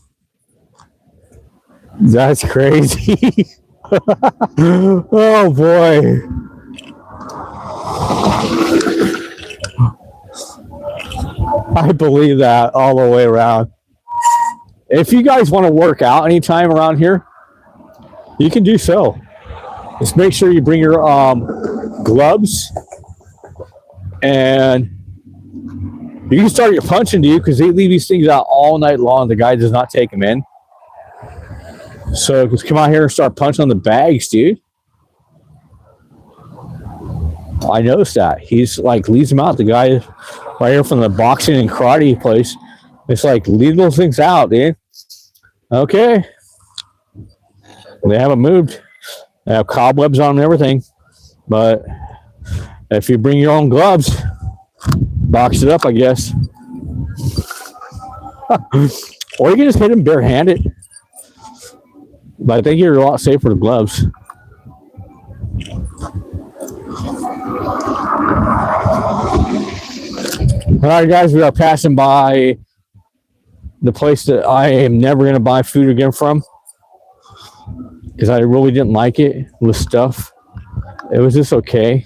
that's crazy. Oh boy. I believe that all the way around. If you guys want to work out anytime around here, you can do so. Just make sure you bring your gloves, and you can start your punching, dude, because they leave these things out all night long. The guy does not take them in. So just come out here and start punching on the bags, dude. I noticed that. He's like, leaves them out. The guy right here from the boxing and karate place. It's like, leave those things out, dude. Okay. They haven't moved. They have cobwebs on and everything. But if you bring your own gloves, box it up, I guess. Or you can just hit them barehanded. But I think you're a lot safer with gloves. All right, guys, we are passing by the place that I am never going to buy food again from, because I really didn't like it with stuff. It was just okay.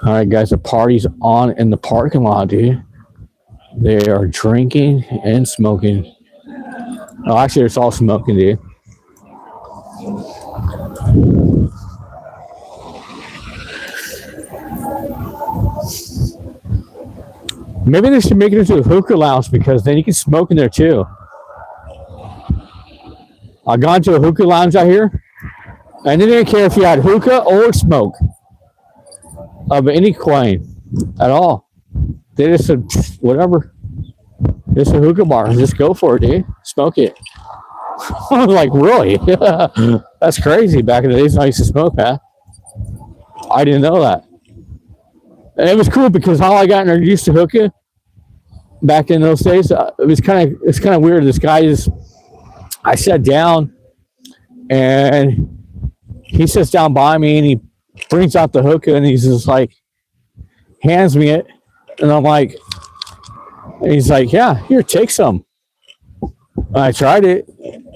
All right, guys, the party's on in the parking lot, dude. They are drinking and smoking. Oh, actually, it's all smoking, dude. Maybe they should make it into a hookah lounge, because then you can smoke in there too. I've gone to a hookah lounge out here, and they didn't care if you had hookah or smoke of any kind at all. They just said, whatever. It's a hookah bar. Just go for it, dude. Smoke it. I was like, really? That's crazy. Back in the days, I used to smoke, man. I didn't know that. And it was cool because how I got introduced to hookah back in those days, it's kind of weird. This guy I sat down, and he sits down by me, and he brings out the hookah, and he's just like, hands me it, and I'm like, and he's like, yeah, here, take some. And I tried it.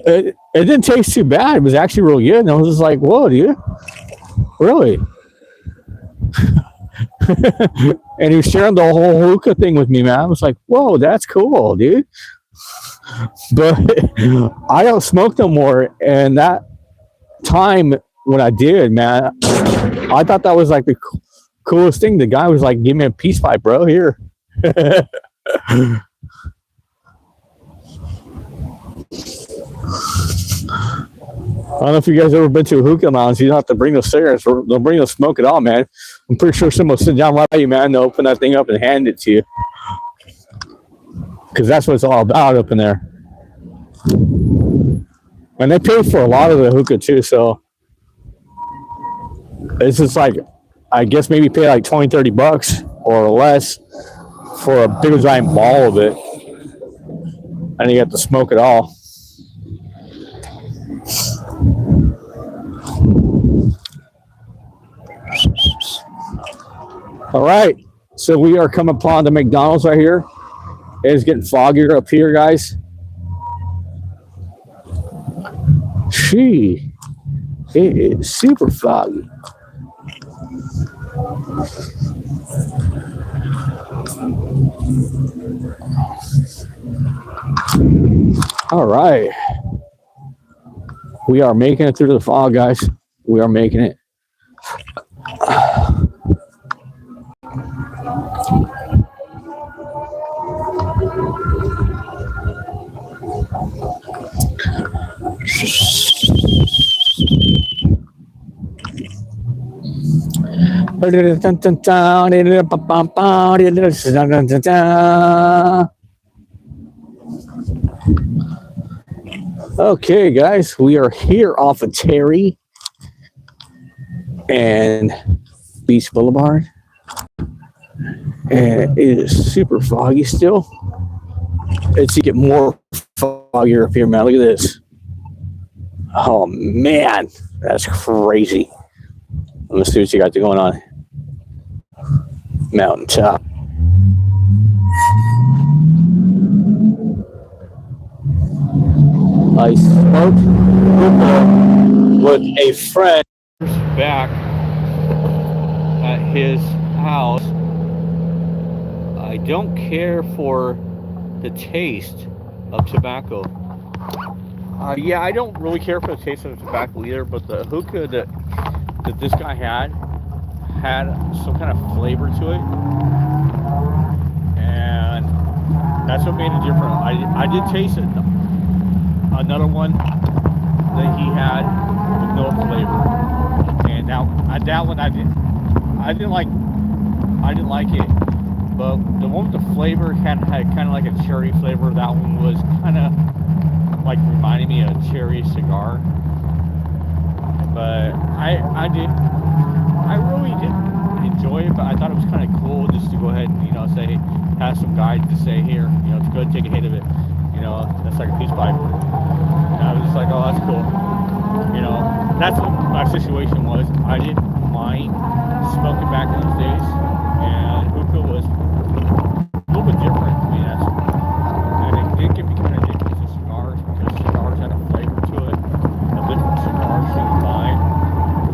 It didn't taste too bad. It was actually real good. And I was just like, whoa, dude, really? And he was sharing the whole hookah thing with me, man. I was like, whoa, that's cool, dude. But I don't smoke no more. And that time when I did, man, I thought that was like the coolest thing. The guy was like, give me a peace pipe, bro, here. I don't know if you guys ever been to a hookah lounge. You don't have to bring no cigarettes. Don't bring no smoke at all, man. I'm pretty sure someone will sit down right by you, man. They'll open that thing up and hand it to you, because that's what it's all about up in there. And they pay for a lot of the hookah too, so it's just like, I guess maybe pay like $20-$30 or less for a big giant ball of it, and you get to smoke it all. All right, so we are coming upon the McDonald's right here. It is getting foggier up here, guys. It is super foggy. All right. We are making it through the fog, guys. We are making it. Okay, guys, we are here off of Terry and Beach Boulevard, and it is super foggy still. It's to get more foggier up here, man. Look at this. Oh man, that's crazy. Let's see what you got going on. Mountaintop. I spoke with a friend back at his house. I don't care for the taste of tobacco. Yeah, I don't really care for the taste of tobacco either, but the hookah that this guy had some kind of flavor to it, and that's what made it different. I did taste it. Another one that he had with no flavor, and that one I didn't like it. But the one with the flavor had kind of like a cherry flavor. That one was kind of like reminding me of a cherry cigar. But I really did enjoy it. But I thought it was kind of cool just to go ahead and say, have some guide to say here, to go and take a hit of it. That's like a peace pipe. And I was just like, oh, that's cool. That's what my situation was. I didn't mind smoking back in those days, and hookah was a little bit different. And it did get me kind of addicted to cigars because cigars had a flavor to it. A different cigars she would buy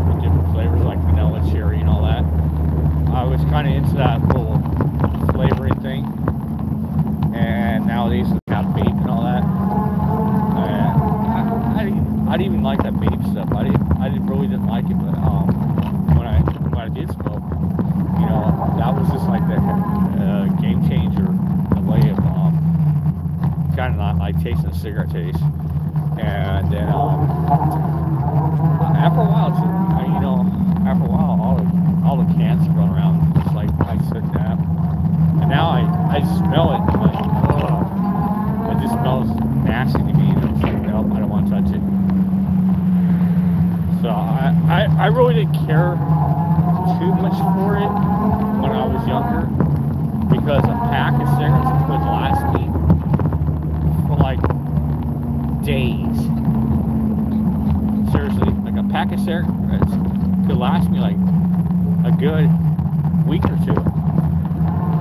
with different flavors like vanilla, cherry, and all that. I was kind of into that little flavoring thing. And nowadays we have vape and all that. I didn't even like that vape stuff. I really didn't like it, but when I did smoke, that was just like the game changer, the way of kind of not like tasting the cigarette taste. And then after a while, all the cancer going around, just like I took that. And now I smell it, and I'm like, oh, it just smells nasty to me. And I'm like, nope, I don't want to touch it. So I really didn't care too much for it when I was younger, because a pack of cigarettes would last me for like days. Seriously, like a pack of cigarettes could last me like a good week or two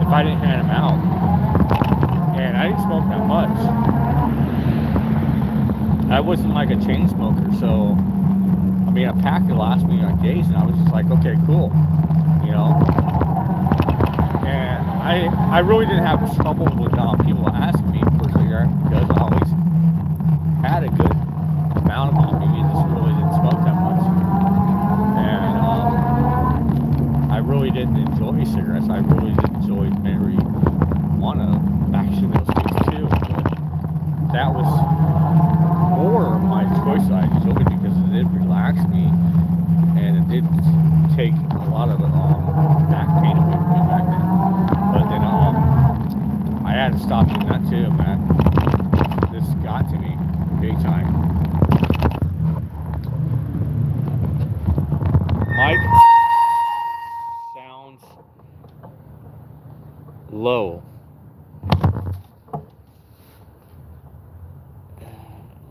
if I didn't hand them out. And I didn't smoke that much. I wasn't like a chain smoker, so a pack could last me like days, and I was just like, okay, cool, And I really didn't have trouble with people asking me for a cigarette because I always had a good amount of them. Maybe just really didn't smoke that much, and I really didn't enjoy cigarettes. I really did enjoy marijuana back in those days too, but that was more my choice that I enjoyed because it did relax me and it did take a lot of the back pain away from me back then. But then I had to stop doing that too, man. This got to me big time. Mike sounds low.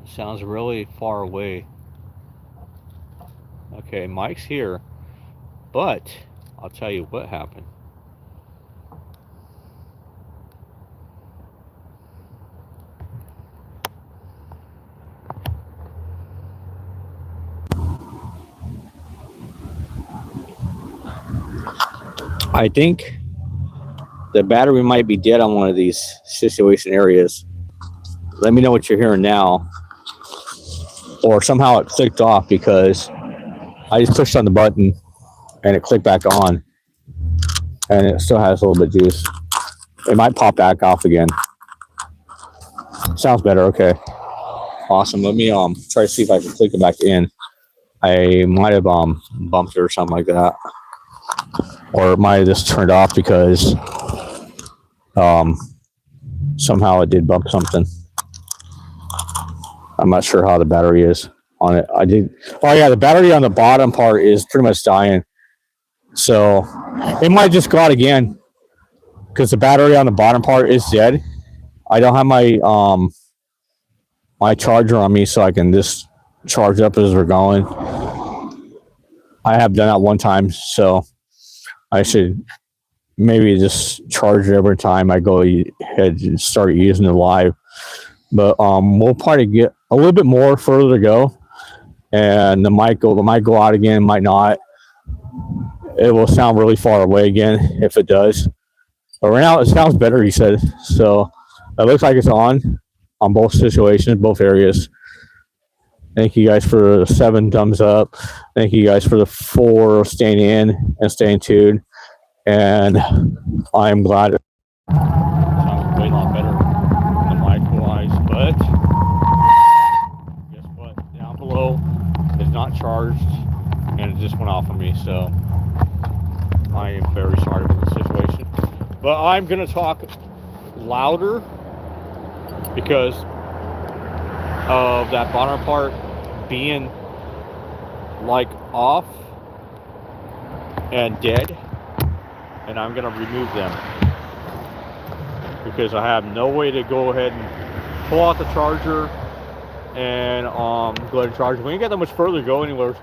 Sounds really far away. Okay, Mike's here, but I'll tell you what happened. I think the battery might be dead on one of these situation areas. Let me know what you're hearing now. Or somehow it clicked off because I just pushed on the button and it clicked back on. And it still has a little bit of juice. It might pop back off again. Sounds better, okay. Awesome. Let me try to see if I can click it back in. I might have bumped it or something like that. or it might have just turned off because somehow it did bump something. I'm not sure how the battery is on it. Oh yeah, the battery on the bottom part is pretty much dying. So it might just go out again because the battery on the bottom part is dead. I don't have my my charger on me so I can just charge up as we're going. I have done that one time, so I should maybe just charge it every time I go ahead and start using it live. But we'll probably get a little bit more further to go, and the mic might go out again, might not. It will sound really far away again if it does. But right now it sounds better, he said. So it looks like it's on both situations, both areas. Thank you guys for the 7 thumbs up. Thank you guys for the 4 staying in and staying tuned. And I'm glad it sounds way a lot better than the mic wise. But guess what? Down below is not charged and it just went off of me. So I am very sorry for the situation. But I'm going to talk louder because of that bottom part being like off and dead, and I'm gonna remove them because I have no way to go ahead and pull out the charger and go ahead and charge. We ain't got that much further to go anymore.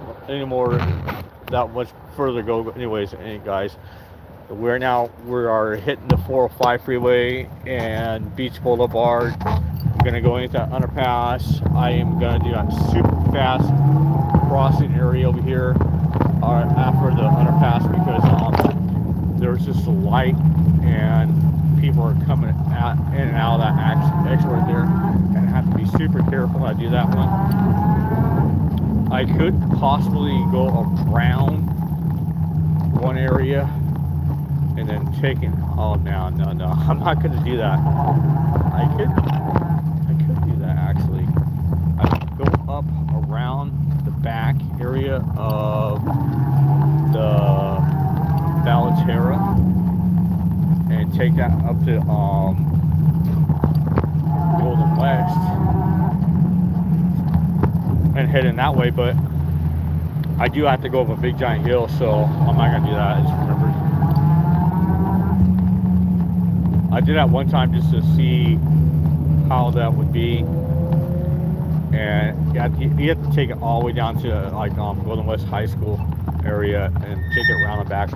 That much further to go anyways, guys. We are hitting the 405 freeway and Beach Boulevard. I'm gonna go into that underpass. I am gonna do a super fast crossing area over here after the underpass because there's just a light and people are coming in and out of that exit right there, and I have to be super careful when I do that one. I could possibly go around one area and then take it. Oh no, I'm not going to do that. I could do that actually. I could go up around the back area of the Valterra and take that up to Golden West and head in that way, but I do have to go up a big giant hill, so I'm not going to do that. I just remembered. I did that one time just to see how that would be, and you have to take it all the way down to like Golden West High School area and take it around the back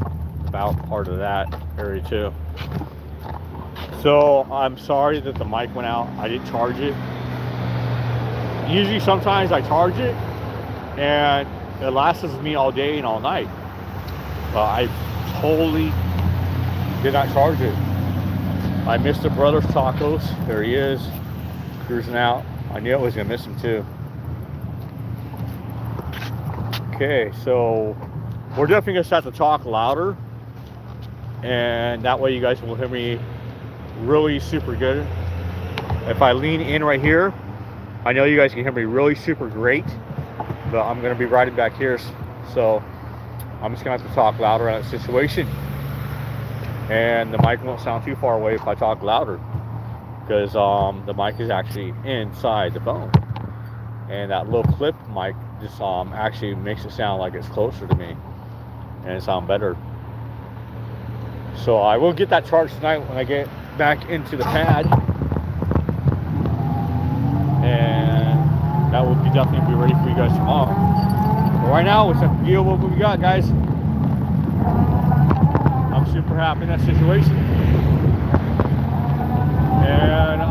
about part of that area too. So I'm sorry that the mic went out. I didn't charge it. Usually sometimes I charge it and it lasts me all day and all night, but I totally did not charge it. I missed the Brothers Tacos. There he is, cruising out. I knew I was gonna miss him too. Okay, so we're definitely gonna start to talk louder, and that way you guys will hear me really super good. If I lean in right here, I know you guys can hear me really super great, but I'm gonna be riding back here, so I'm just gonna have to talk louder in that situation. And the mic won't sound too far away if I talk louder, because the mic is actually inside the phone, and that little clip mic just actually makes it sound like it's closer to me and it sounds better. So I will get that charged tonight when I get back into the pad, and that will be definitely be ready for you guys tomorrow. But right now, let's have to deal with what we got, guys. I'm super happy in that situation. And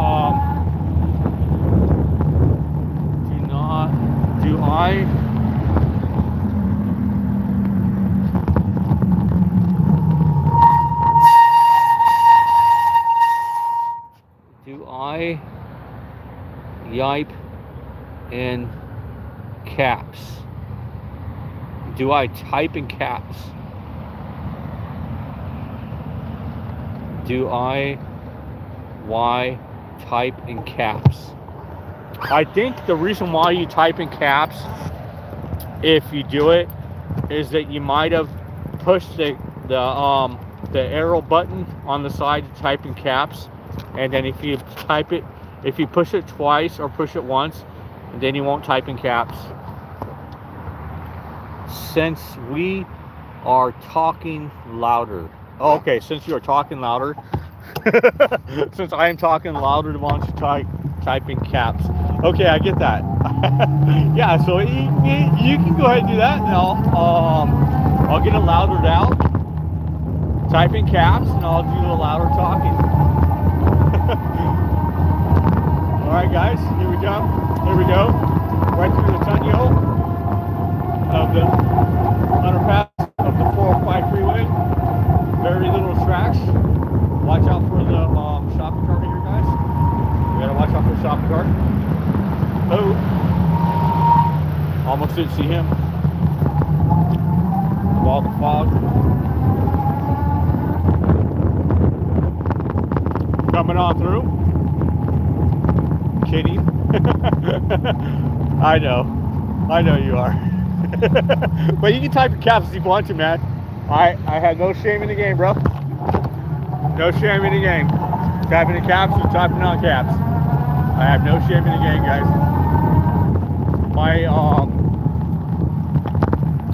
do I yipe in caps? Do I type in caps? Do I type in caps? I think the reason why you type in caps, if you do it, is that you might have pushed the the arrow button on the side to type in caps, and then if you push it twice or push it once, then you won't type in caps. Since we are talking louder. Oh, okay, since you are talking louder, since I am talking louder, why don't you type in caps? Okay, I get that. Yeah, so you can go ahead and do that, and I'll get it loudered out. Type in caps, and I'll do the louder talking. All right, guys, here we go. Here we go. Right through the tunnel of the underpass of the 405 freeway. Very little tracks. Watch out for the shopping cart here, guys. We gotta watch out for the shopping cart. Oh, almost didn't see him. All the fog coming on through. Kidding. I know you are. But you can type in caps if you want to, man. I have no shame in the game, bro. No shame in the game. Typing in caps and typing on caps. I have no shame in the game, guys. My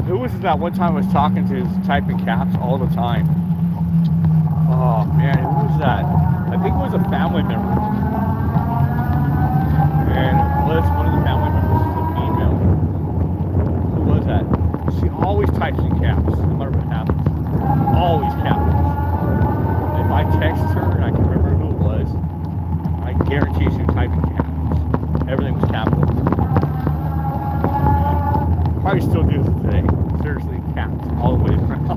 who was that one time I was talking to is typing caps all the time. Oh man, who was that? I think it was a family member. And one of the family members is a female. Who was that? She always types in caps, no matter what happens. Always capitals. If I text her and I can remember who it was, I guarantee she would type in capitals. Everything was capital. Probably still do it today. Seriously, caps all the way around.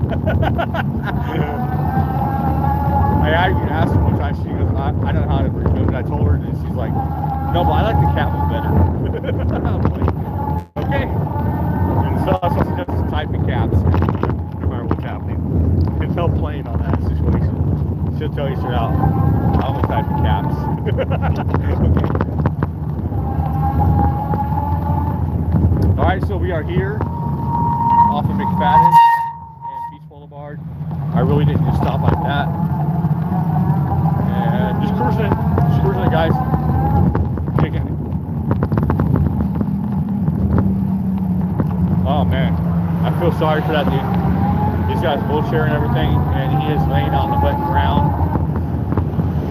I asked her one time, she goes, I don't know how to remove it. I told her, and she's like, no, but I like the capitals better. I'm like, okay. And so I was just typing caps, no matter what's happening. There's no playing on that situation. She'll tell you straight out, I'm gonna type in caps. Okay. Alright, so we are here off of McFadden and Beach Boulevard. I really didn't just stop like that. And just cruising it, guys. Kicking it. Oh man, I feel sorry for that dude. He's got his wheelchair and everything, and he is laying on the wet ground.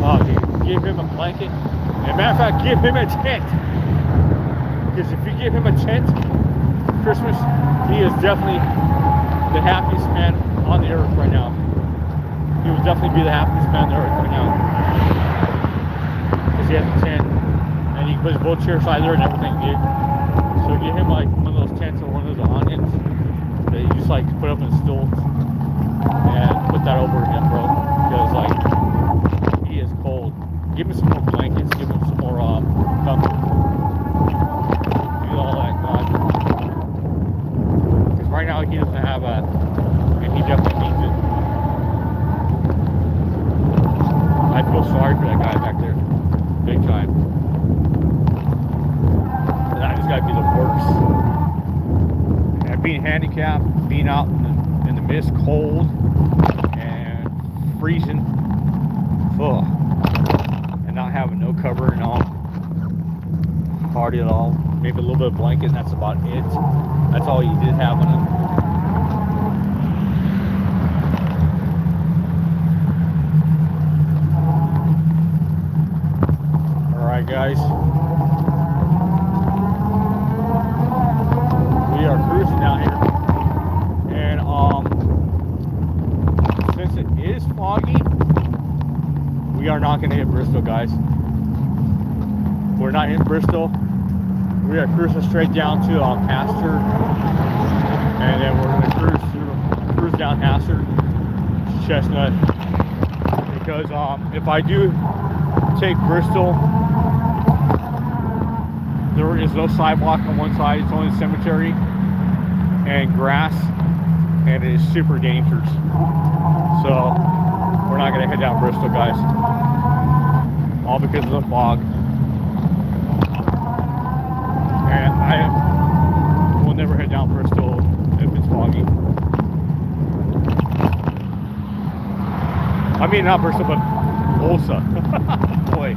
Oh, dude, give him a blanket. And matter of fact, give him a tent. Because if you give him a tent for Christmas, he is definitely the happiest man on the earth right now. He will definitely be the happiest man on the earth right now. Because he has a tent, and he puts his wheelchair side there and everything, dude. So give him like one of those tents or one of those awnings that you just like put up in stilts and put that over him, bro. Because like he is cold. Give him some more blankets. Give him some more comfort. Do all that, God. Because right now he doesn't have a, and he definitely needs it. I feel sorry for that guy back there, big time. And I just gotta be the worst. And being handicapped, being out in the mist, cold and freezing, ugh, and not having no cover and all, hardly at all. Maybe a little bit of blanket, and that's about it. That's all you did have on it. Alright guys, we are cruising down here, and since it is foggy, we are not going to hit Bristol, guys. We're not hitting Bristol. We are cruising straight down to Pastor, and then we're going to cruise down Pastor to Chestnut, because if I do take Bristol, there is no sidewalk on one side. It's only cemetery and grass, and it is super dangerous. So we're not going to head down Bristol, guys, all because of the fog. And I will never head down Bristol if it's foggy. I mean, not Bristol, but Bolsa. Boy,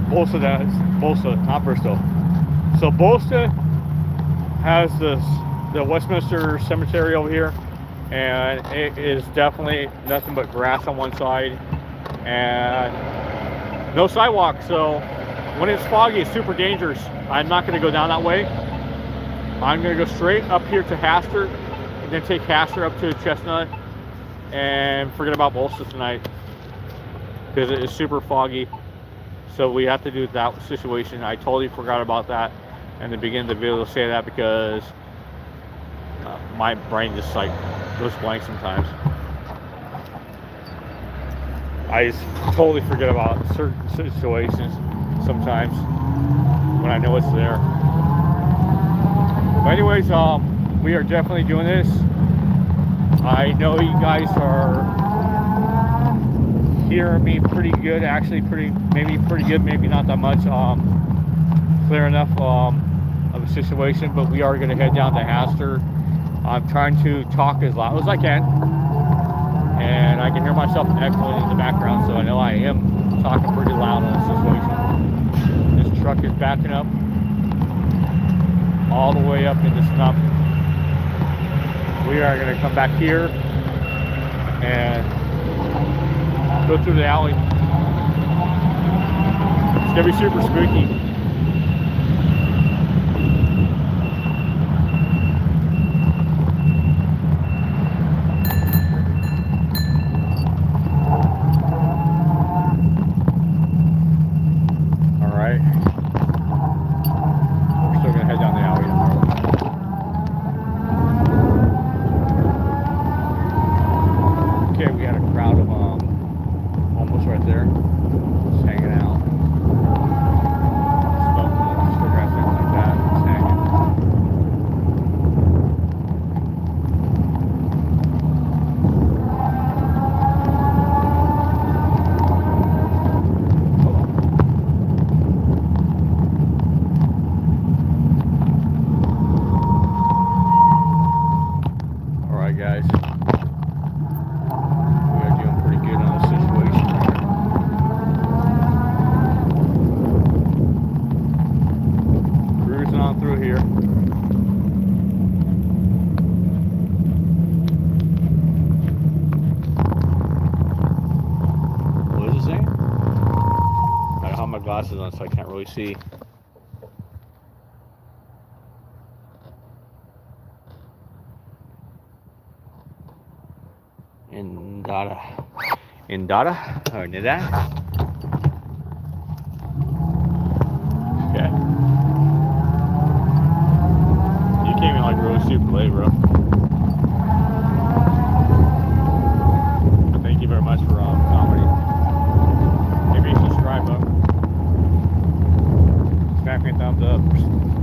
Bolsa, not Bristol. So Bolsa has the Westminster Cemetery over here, and it is definitely nothing but grass on one side and no sidewalk. So when it's foggy, it's super dangerous. I'm not going to go down that way. I'm going to go straight up here to Haster, and then take Haster up to Chestnut, and forget about Bolsa tonight because it is super foggy. So we have to do that situation. I totally forgot about that in the beginning of the video to say that, because my brain just like goes blank sometimes. I just totally forget about certain situations sometimes when I know it's there. But anyways, we are definitely doing this. I know you guys are hearing me pretty good, actually maybe pretty good, maybe not that much, clear enough of a situation, but we are going to head down to Haster. I'm trying to talk as loud as I can, and I can hear myself echoing in the background, so I know I am talking pretty loud on the situation. This truck is backing up all the way up into Snuff. We are going to come back here and go through the alley. It's going to be super spooky. Glasses on, so I can't really see. Indara or Nida. Okay. You came in like really super late, bro. Thank you very much for comedy. Maybe subscribe, bro. Smack me a thumbs up.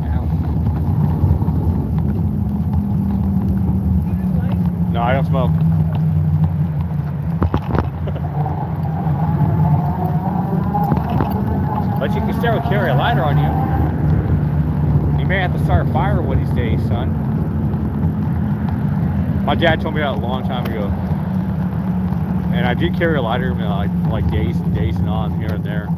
Ow. No, I don't smoke. But you can still carry a lighter on you. You may have to start a fire one of these days, son. My dad told me that a long time ago. And I did carry a lighter, like days and days and on here and there.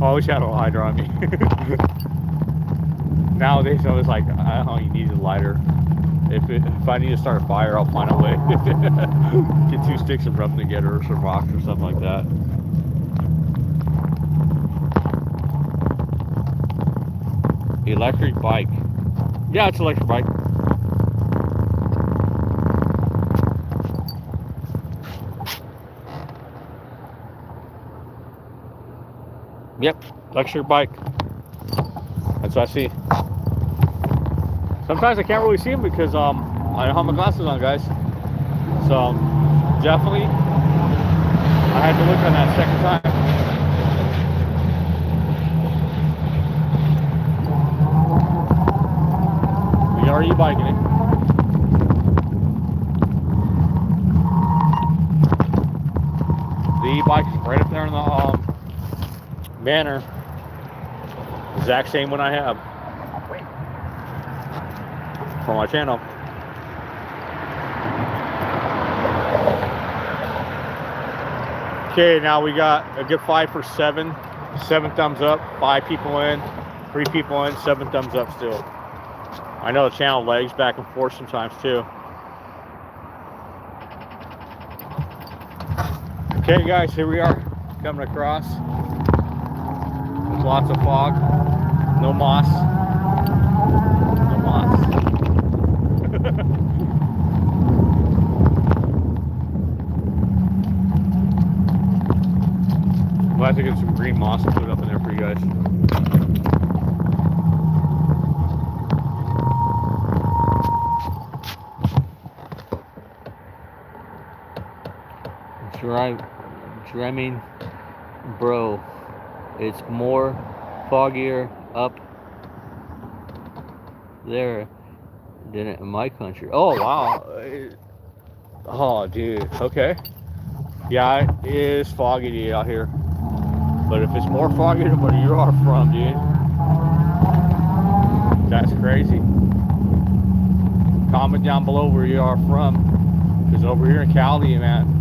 I always had a lighter on me. Nowadays, I was like, I don't need a lighter. If I need to start a fire, I'll find a way. Get two sticks and rub them together, or some rocks or something like that. Electric bike. Yeah, it's an electric bike. Yep, electric bike. That's what I see. Sometimes I can't really see them because I don't have my glasses on, guys. So definitely, I had to look on that second time. We are e-biking it. The e-bike is right up there in the banner. Exact same one I have for my channel. Okay, now we got a good 5 for 7. 7 thumbs up, 5 people in, 3 people in, 7 thumbs up still. I know the channel lags back and forth sometimes too. Okay guys, here we are coming across. There's lots of fog, no moss. No moss. We'll have to get some green moss and put it up in there for you guys. Dreaming, bro. It's more foggier up there than in my country. Oh wow. Oh dude, okay. Yeah, it is foggy out here. But if it's more foggy than where you are from, dude, that's crazy. Comment down below where you are from. Because over here in Cali, man,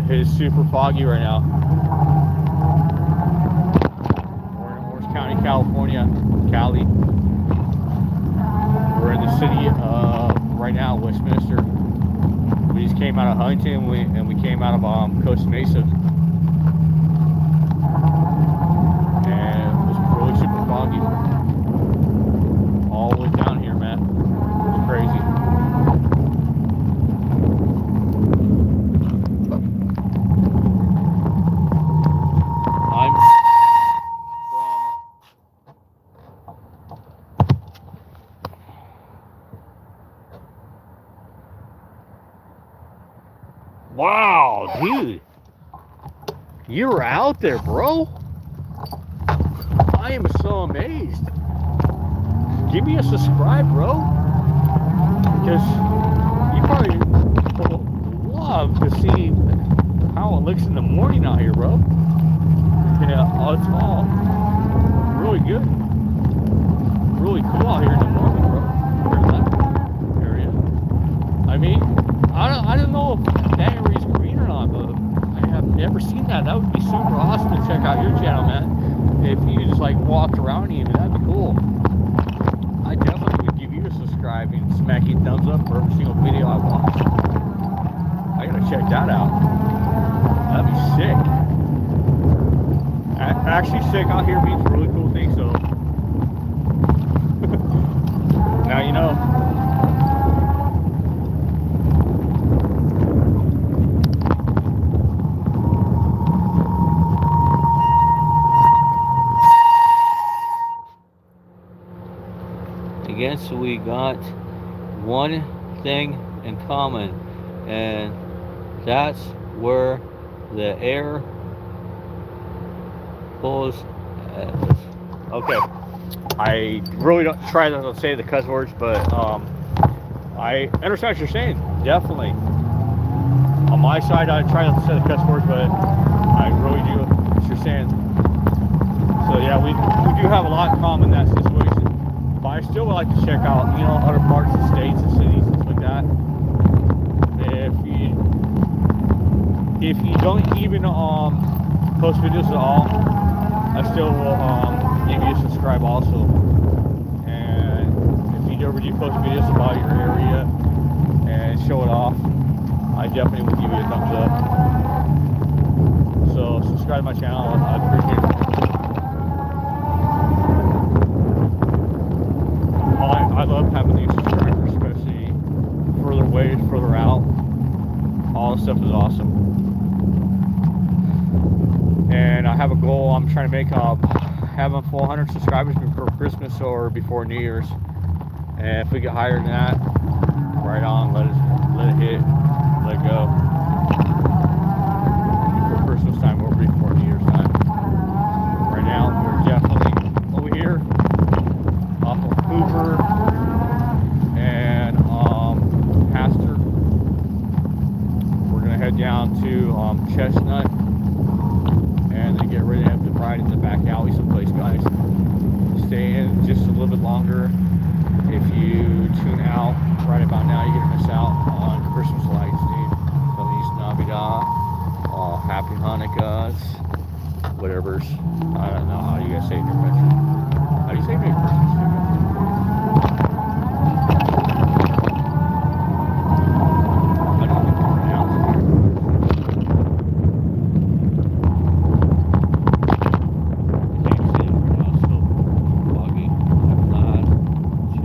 it is super foggy right now. We're in Orange County, California, Cali. We're in the city right now, Westminster. We just came out of Huntington and we came out of Costa Mesa. And it was really super foggy. All the way down here, man. It's crazy. Wow, dude. You were out there, bro. I am so amazed. Give me a subscribe, bro. Because you probably will love to see how it looks in the morning out here, bro. Yeah, it's all really good. Really cool out here in the morning, bro. Here's that area. I mean, I don't know if that area is green or not, but I have never seen that. That would be super awesome to check out your channel, man. If you just like walked around even, that'd be cool. I definitely would give you a subscribe and smacking thumbs up for every single video I watch. I gotta check that out. That'd be sick. Actually, sick out here means a really cool thing, so now you know. Again, so we got one thing in common, and that's where the air pulls. Okay, I really don't try not to say the cuss words, but I understand what you're saying. Definitely. On my side, I try not to say the cuss words, but I really do what you're saying. So yeah, we do have a lot in common in that situation. But I still would like to check out, you know, other parts of states and cities and stuff like that. If you don't even post videos at all, I still will give you a subscribe also. And if you ever do post videos about your area and show it off, I definitely would give you a thumbs up. So subscribe to my channel. I'd appreciate it. I love having these subscribers, especially further away, further out. All this stuff is awesome. And I have a goal. I'm trying to make having 400 subscribers before Christmas or before New Year's. And if we get higher than that, right on. Let it hit. Let it go. Before Christmas time or before New Year's time. Right now, we're definitely over here off of Hoover and Pastor. We're gonna head down to Chestnut and then get ready to have to ride in the back alley someplace, guys. Stay in just a little bit longer. If you tune out right about now, you're gonna miss out on Christmas lights, dude. Feliz Navidad. Hanukkahs, whatever's. I don't know how you guys say it in your country. How do you say Merry Christmas in your country? How do you think it's pronounced? I can't see it right now. It's so foggy. I'm glad to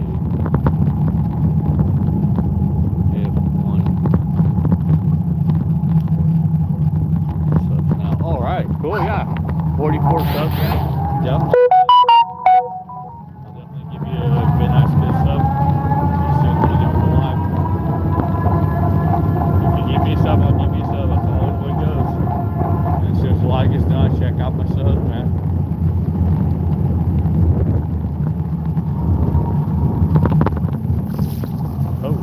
have one sub now. All right, cool. Yeah, 44 subs. Yeah. I'll definitely give you a good, nice good sub as soon as we get on the live. If you give me a sub, I'll give you a sub. That's always the way it goes. And as soon as the live gets done, check out my subs, man. Oh, a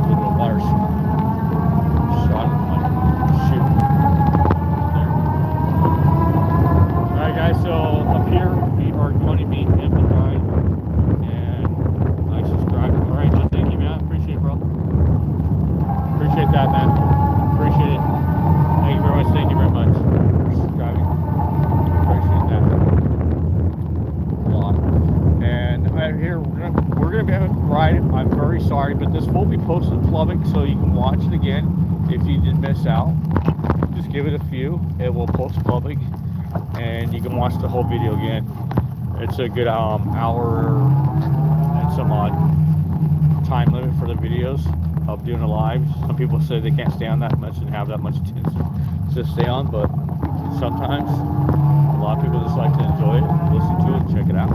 little bit of water shot in my shoe there. All right, guys. So up here we are going to be amplifying and like, subscribing. All right, man. Thank you, man. Appreciate it, bro. Appreciate that, man. Appreciate it. Thank you very much. Thank you very much for subscribing. Appreciate that a lot. And right here, we're gonna be having a ride. I'm very sorry, but this will be posted public, so you can watch it again if you did miss out. Just give it a few. It will post public, and you can watch the whole video again. It's a good hour and some odd time limit for the videos of doing a live. Some people say they can't stay on that much and have that much attention to stay on, but sometimes a lot of people just like to enjoy it, listen to it, and check it out.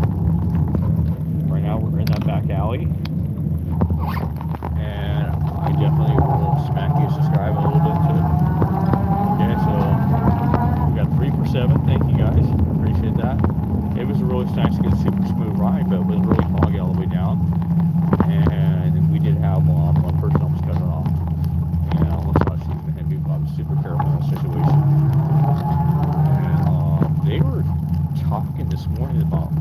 Right now we're in that back alley, and I definitely will smack you subscribe a little bit to it. Okay, so we got 3 for 7. Thank you guys, appreciate that. It was a really nice, good, super smooth ride, but it was really foggy all the way down, and we did have one person almost cut it off, and I almost thought she was going to hit me, but I was super careful in that situation. And they were talking this morning about